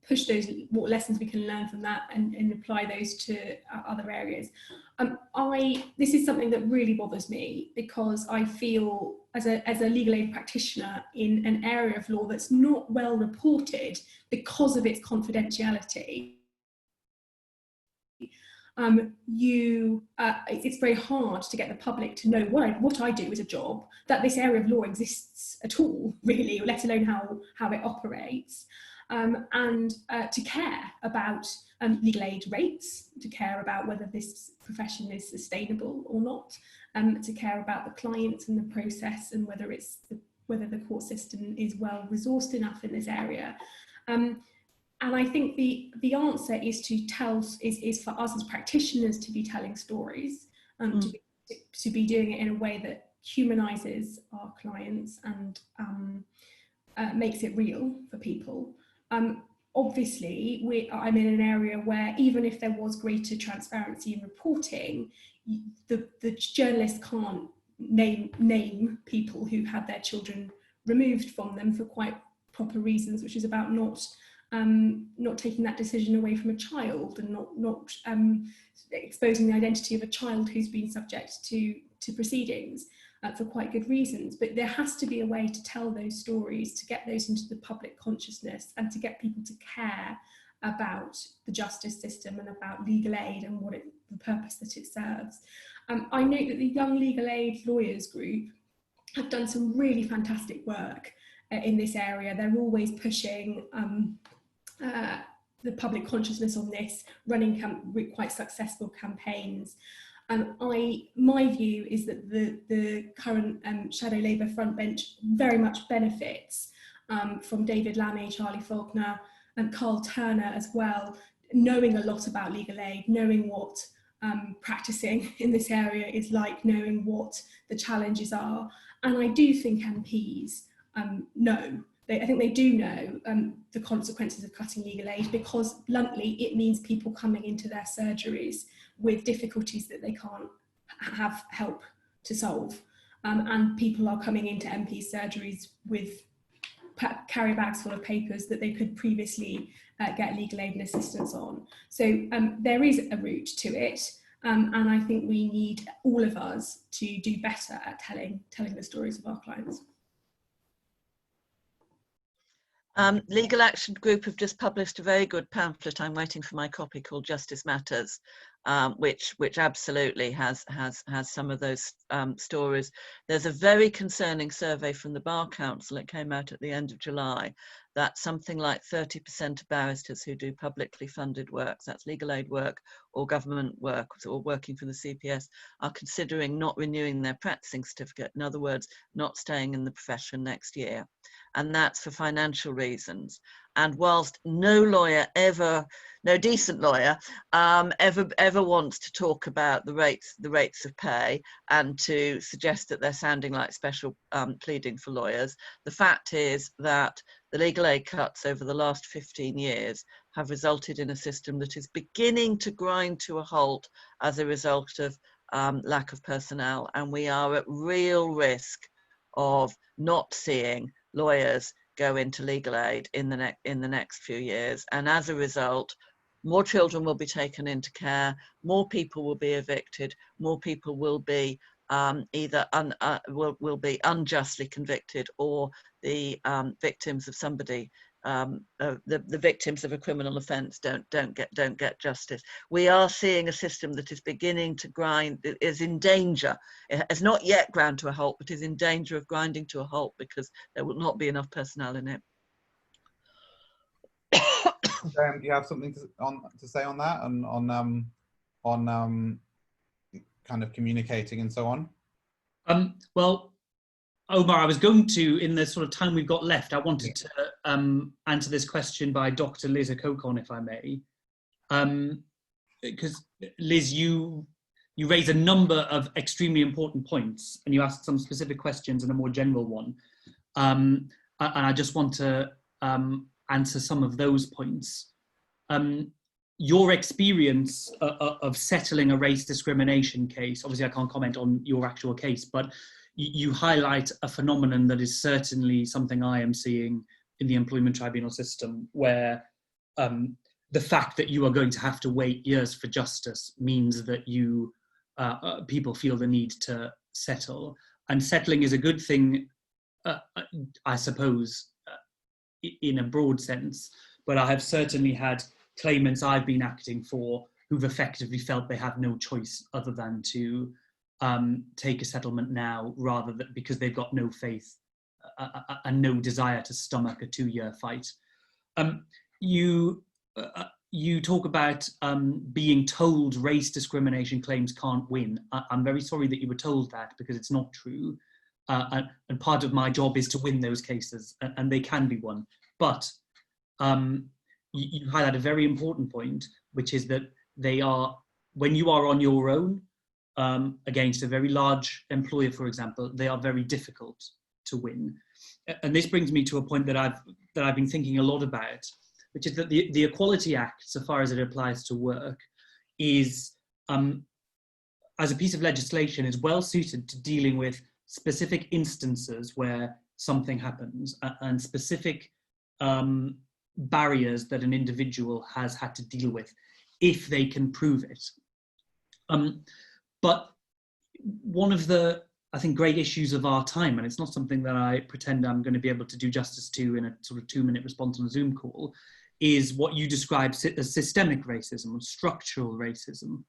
push those, what lessons we can learn from that and apply those to other areas. This is something that really bothers me, because I feel as a legal aid practitioner in an area of law that's not well reported because of its confidentiality, it's very hard to get the public to know what I do as a job, that this area of law exists at all, really, let alone how it operates, and to care about legal aid rates, to care about whether this profession is sustainable or not, to care about the clients and the process, and whether the court system is well resourced enough in this area. And I think the answer is is for us as practitioners to be telling stories, to be doing it in a way that humanises our clients and makes it real for people. Obviously, I'm in an area where even if there was greater transparency in reporting, the journalists can't name people who've had their children removed from them for quite proper reasons, which is about not taking that decision away from a child, and not exposing the identity of a child who's been subject to proceedings for quite good reasons. But there has to be a way to tell those stories, to get those into the public consciousness, and to get people to care about the justice system and about legal aid and the purpose that it serves. I note that the Young Legal Aid Lawyers Group have done some really fantastic work in this area. They're always pushing the public consciousness on this, running quite successful campaigns. My view is that the current shadow Labour frontbench very much benefits from David Lammy, Charlie Faulkner, and Carl Turner as well, knowing a lot about legal aid, knowing what practicing in this area is like, knowing what the challenges are. And I do think MPs know. I think they do know the consequences of cutting legal aid, because bluntly it means people coming into their surgeries with difficulties that they can't have help to solve, and people are coming into MP surgeries with carry bags full of papers that they could previously get legal aid and assistance on. So there is a route to it, and I think we need all of us to do better at telling the stories of our clients. Legal Action Group have just published a very good pamphlet. I'm waiting for my copy, called Justice Matters, which absolutely has some of those stories. There's a very concerning survey from the Bar Council. It came out at the end of July, that something like 30% of barristers who do publicly funded works, that's legal aid work or government work or working for the CPS, are considering not renewing their practicing certificate. In other words, not staying in the profession next year. And that's for financial reasons. And whilst no decent lawyer ever wants to talk about the rates of pay and to suggest that they're sounding like special pleading for lawyers, the fact is that the legal aid cuts over the last 15 years have resulted in a system that is beginning to grind to a halt as a result of lack of personnel, and we are at real risk of not seeing lawyers go into legal aid in the next few years. And as a result, more children will be taken into care, more people will be evicted, more people will be either will be unjustly convicted, or the victims of somebody, the victims of a criminal offence don't get justice. We are seeing a system that is beginning to grind, is in danger. It has not yet ground to a halt, but is in danger of grinding to a halt because there will not be enough personnel in it. Grahame, do you have something to say on that, and on kind of communicating and so on? Well, Omar, I was going to, in the sort of time we've got left, I wanted to answer this question by Dr. Liz Okokon, if I may. Because Liz, you raise a number of extremely important points, and you asked some specific questions and a more general one. And I just want to answer some of those points. Your experience of settling a race discrimination case, obviously I can't comment on your actual case, but you highlight a phenomenon that is certainly something I am seeing in the employment tribunal system, where the fact that you are going to have to wait years for justice means that you people feel the need to settle. And settling is a good thing, I suppose, in a broad sense, but I have certainly had claimants I've been acting for who've effectively felt they have no choice other than to take a settlement now, rather than because they've got no faith and no desire to stomach a 2-year fight. You talk about being told race discrimination claims can't win. I'm very sorry that you were told that, because it's not true. And part of my job is to win those cases, and they can be won. But you highlight a very important point, which is that they are, when you are on your own against a very large employer, for example, they are very difficult to win. And this brings me to a point that I've been thinking a lot about, which is that the Equality Act, so far as it applies to work, is, as a piece of legislation, is well suited to dealing with specific instances where something happens and specific barriers that an individual has had to deal with, if they can prove it. But one of the, I think, great issues of our time, and it's not something that I pretend I'm going to be able to do justice to in a sort of 2-minute response on a Zoom call, is what you describe as systemic racism, or structural racism,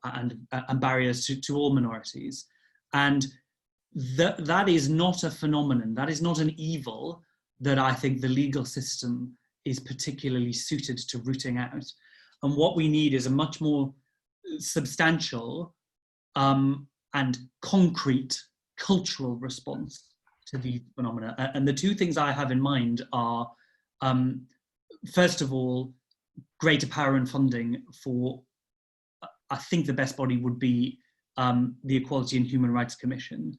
and barriers to all minorities. And that is not a phenomenon, that is not an evil that I think the legal system is particularly suited to rooting out. And what we need is a much more substantial and concrete cultural response to these phenomena. And the two things I have in mind are, first of all, greater power and funding for, I think the best body would be the Equality and Human Rights Commission,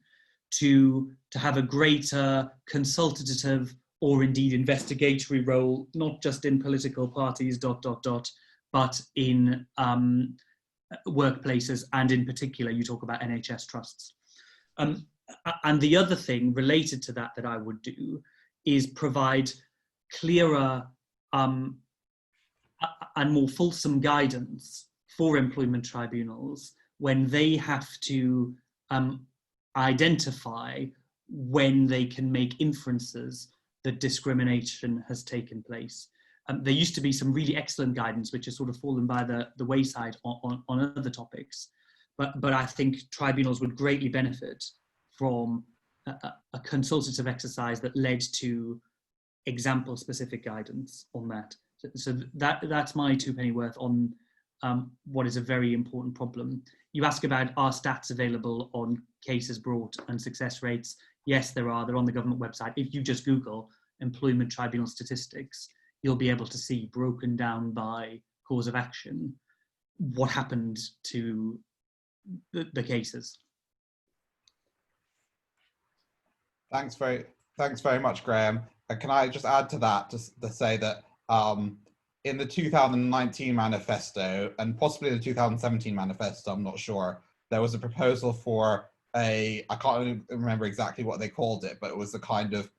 to have a greater consultative or indeed investigatory role, not just in political parties, but in workplaces, and in particular, you talk about NHS trusts. And the other thing related to that I would do is provide clearer and more fulsome guidance for employment tribunals when they have to identify when they can make inferences that discrimination has taken place. There used to be some really excellent guidance which has sort of fallen by the wayside on other topics, but I think tribunals would greatly benefit from a consultative exercise that led to example-specific guidance on that. So that's my 2 penny worth on what is a very important problem. You ask about, are stats available on cases brought and success rates? Yes, there are. They're on the government website. If you just Google employment tribunal statistics, you'll be able to see, broken down by cause of action, what happened to the cases. Thanks very much, Graham. Can I just add to that, just to say that in the 2019 manifesto, and possibly the 2017 manifesto, I'm not sure, there was a proposal for I can't remember exactly what they called it, but it was a kind of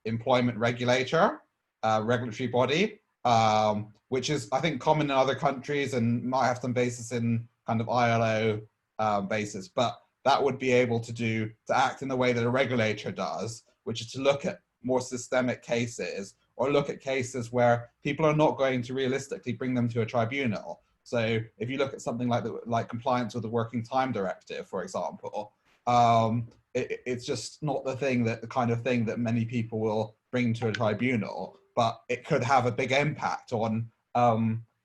employment regulator, regulatory body, which is, I think, common in other countries and might have some basis in kind of ILO basis, but that would be able to act in the way that a regulator does, which is to look at more systemic cases, or look at cases where people are not going to realistically bring them to a tribunal. So if you look at something like compliance with the Working Time Directive, for example, it's just not the kind of thing that many people will bring to a tribunal, but it could have a big impact on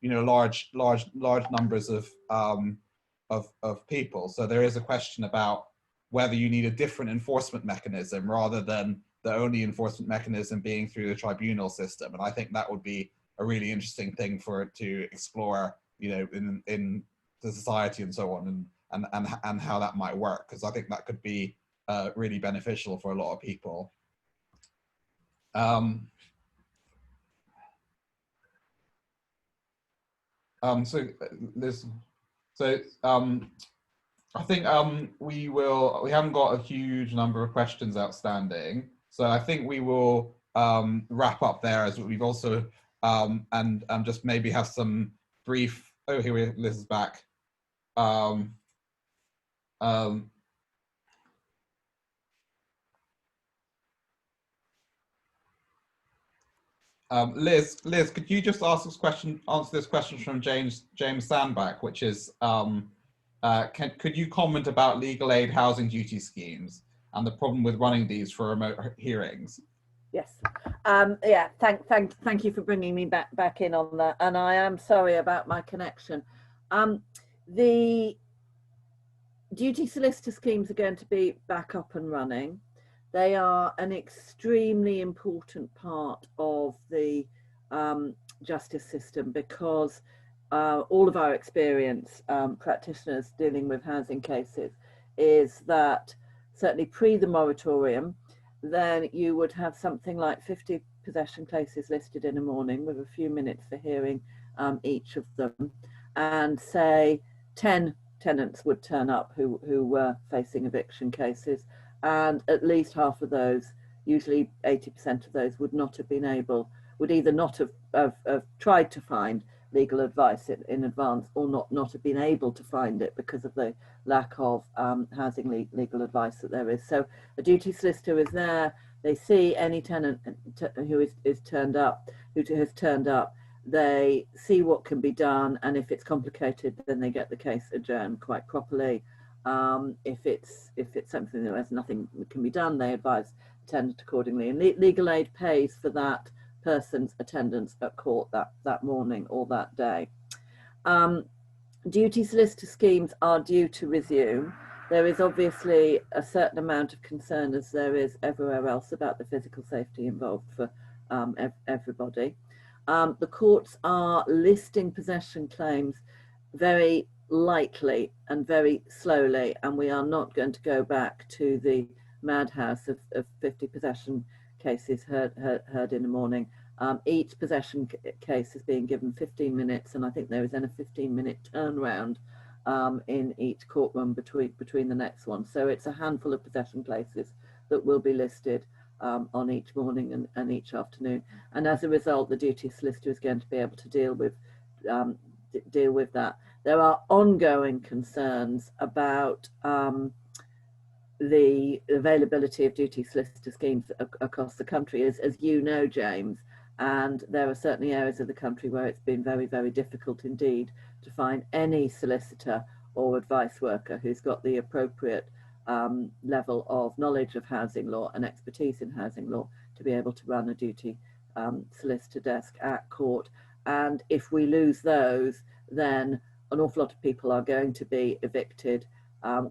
large numbers of people. So there is a question about whether you need a different enforcement mechanism rather than the only enforcement mechanism being through the tribunal system. And I think that would be a really interesting thing for it to explore, you know, in the society and so on, and how that might work, because I think that could be really beneficial for a lot of people. I think we haven't got a huge number of questions outstanding, so I think we will wrap up there, as we've also and just maybe have some brief. Oh, Liz is back. Liz, could you just answer this question from James Sandback, which is, could you comment about legal aid housing duty schemes and the problem with running these for remote hearings? Yes. Yeah. Thank you for bringing me back in on that. And I am sorry about my connection. The duty solicitor schemes are going to be back up and running. They are an extremely important part of the justice system, because all of our experience, practitioners dealing with housing cases, is that certainly pre the moratorium, then you would have something like 50 possession cases listed in a morning with a few minutes for hearing each of them, and say 10 tenants would turn up who were facing eviction cases, and at least half of those, usually 80% of those, would either not have tried to find legal advice in advance, or not have been able to find it because of the lack of housing legal advice that there is. So a duty solicitor is there. They see any tenant who has turned up, they see what can be done, and if it's complicated, then they get the case adjourned quite properly. If it's something that there's nothing that can be done, they advise the tenant accordingly, and legal aid pays for that person's attendance at court that morning or that day. Duty solicitor schemes are due to resume. There is obviously a certain amount of concern, as there is everywhere else, about the physical safety involved for everybody. The courts are listing possession claims very lightly and very slowly, and we are not going to go back to the madhouse of 50 possession cases heard in the morning. Each possession case is being given 15 minutes, and I think there is then a 15-minute turnaround in each courtroom between the next one. So it's a handful of possession cases that will be listed on each morning and each afternoon, and as a result, the duty solicitor is going to be able to deal with that. There are ongoing concerns about the availability of duty solicitor schemes across the country, as you know, James, and there are certainly areas of the country where it's been very, very difficult indeed to find any solicitor or advice worker who's got the appropriate level of knowledge of housing law and expertise in housing law to be able to run a duty solicitor desk at court. And if we lose those, then an awful lot of people are going to be evicted,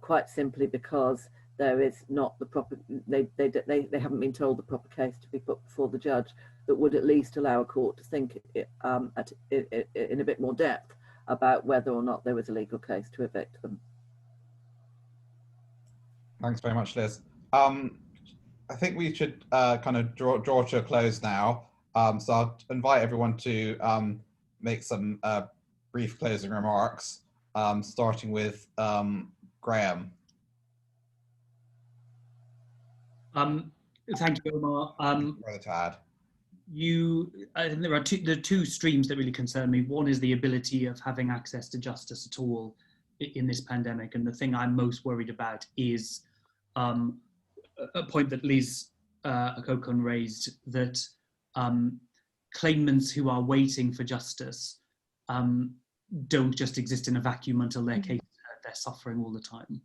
quite simply because there is not the proper, they haven't been told the proper case to be put before the judge that would at least allow a court to think in a bit more depth about whether or not there was a legal case to evict them. Thanks very much, Liz. I think we should kind of draw to a close now. So I'll invite everyone to make some brief closing remarks, starting with Grahame. Thank you, Omar. Further to add. I think there are two streams that really concern me. One is the ability of having access to justice at all in this pandemic, and the thing I'm most worried about is a point that Liz Akokun raised, that claimants who are waiting for justice don't just exist in a vacuum until their case is heard. They're suffering all the time,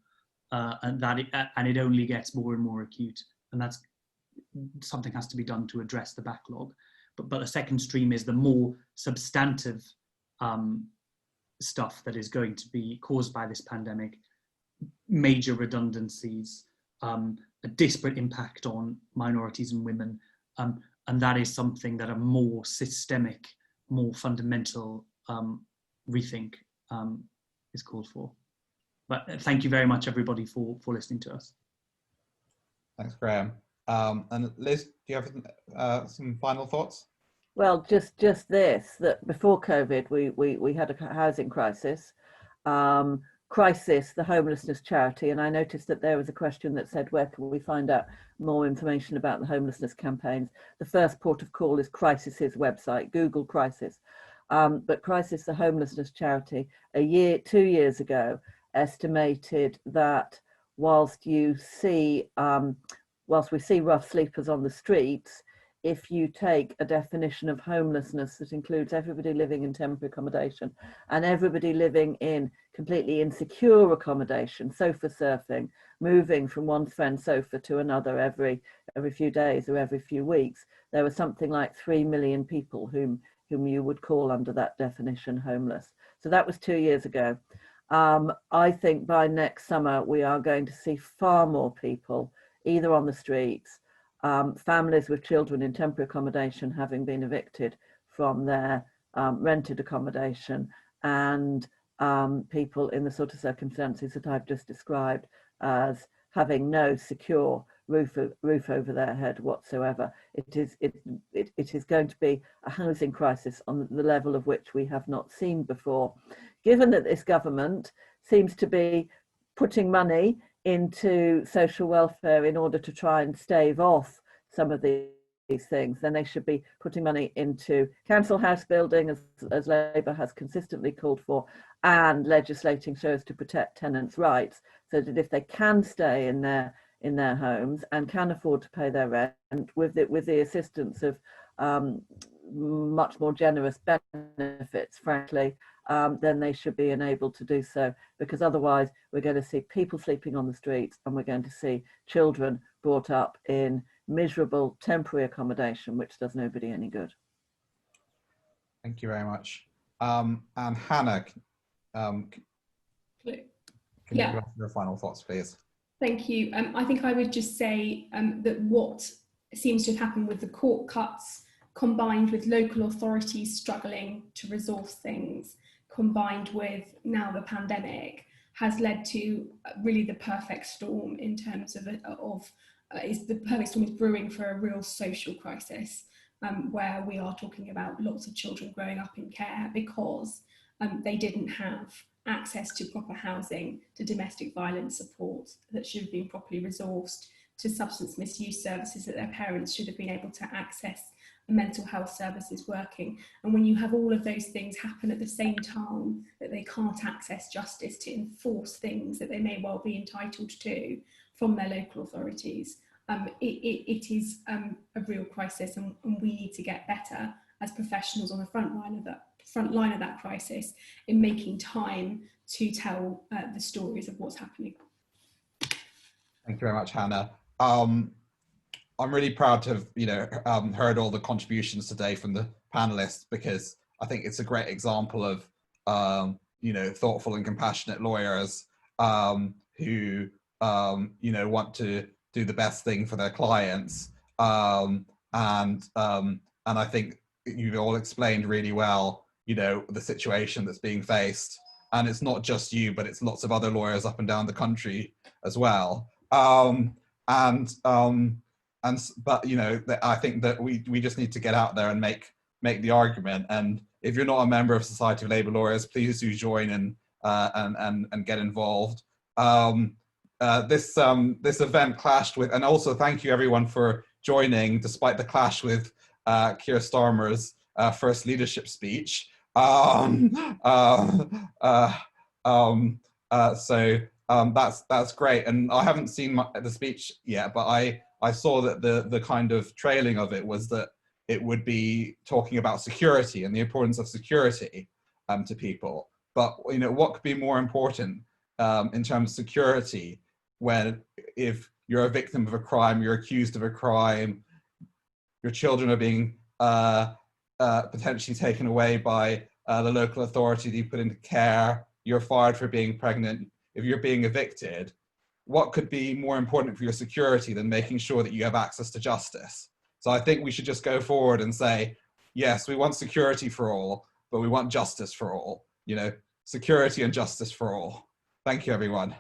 and it only gets more and more acute, and that's something has to be done to address the backlog. But the second stream is the more substantive stuff that is going to be caused by this pandemic: major redundancies, a disparate impact on minorities and women. And that is something that a more systemic, more fundamental rethink is called for. But thank you very much, everybody, for listening to us. Thanks, Grahame. And Liz, do you have some final thoughts? Well, just this, that before COVID, we had a housing crisis. Crisis, the homelessness charity, and I noticed that there was a question that said, where can we find out more information about the homelessness campaigns? The first port of call is Crisis's website, Google Crisis. But Crisis, the homelessness charity, 2 years ago, estimated that whilst we see rough sleepers on the streets, if you take a definition of homelessness that includes everybody living in temporary accommodation and everybody living in completely insecure accommodation, sofa surfing, moving from one friend's sofa to another every few days or every few weeks, there was something like 3 million people whom you would call under that definition homeless. So that was 2 years ago. I think by next summer we are going to see far more people either on the streets, families with children in temporary accommodation having been evicted from their rented accommodation, and people in the sort of circumstances that I've just described as having no secure roof over their head whatsoever. It is going to be a housing crisis on the level of which we have not seen before. Given that this government seems to be putting money into social welfare in order to try and stave off some of these things, then they should be putting money into council house building, as Labour has consistently called for, and legislating so as to protect tenants' rights, so that if they can stay in their homes and can afford to pay their rent with the assistance of much more generous benefits, frankly, then they should be enabled to do so, because otherwise we're going to see people sleeping on the streets and we're going to see children brought up in miserable temporary accommodation, which does nobody any good. Thank you very much. And Hannah, can you give us your final thoughts, please? Thank you. I think I would just say that what seems to have happened with the court cuts, combined with local authorities struggling to resource things, combined with now the pandemic, has led to really the perfect storm in terms of the perfect storm is brewing for a real social crisis, where we are talking about lots of children growing up in care because they didn't have access to proper housing, to domestic violence support that should have been properly resourced, to substance misuse services that their parents should have been able to access, mental health services working. And when you have all of those things happen at the same time, that they can't access justice to enforce things that they may well be entitled to from their local authorities, it is a real crisis, and we need to get better as professionals on the front line of that crisis in making time to tell the stories of what's happening. Thank you very much, Hannah. I'm really proud to have heard all the contributions today from the panelists, because I think it's a great example of thoughtful and compassionate lawyers who want to do the best thing for their clients, and I think you've all explained really well the situation that's being faced, and it's not just you, but it's lots of other lawyers up and down the country as well. But I think that we just need to get out there and make the argument. And if you're not a member of Society of Labour Lawyers, please do join and get involved. This event clashed with, and also thank you everyone for joining despite the clash with Keir Starmer's first leadership speech. That's great, and I haven't seen the speech yet, but I saw that the kind of trailing of it was that it would be talking about security and the importance of security to people. But what could be more important in terms of security if you're a victim of a crime, you're accused of a crime, your children are being potentially taken away by the local authority that you put into care, you're fired for being pregnant, if you're being evicted, what could be more important for your security than making sure that you have access to justice? So I think we should just go forward and say, yes, we want security for all, but we want justice for all, you know, security and justice for all. Thank you, everyone.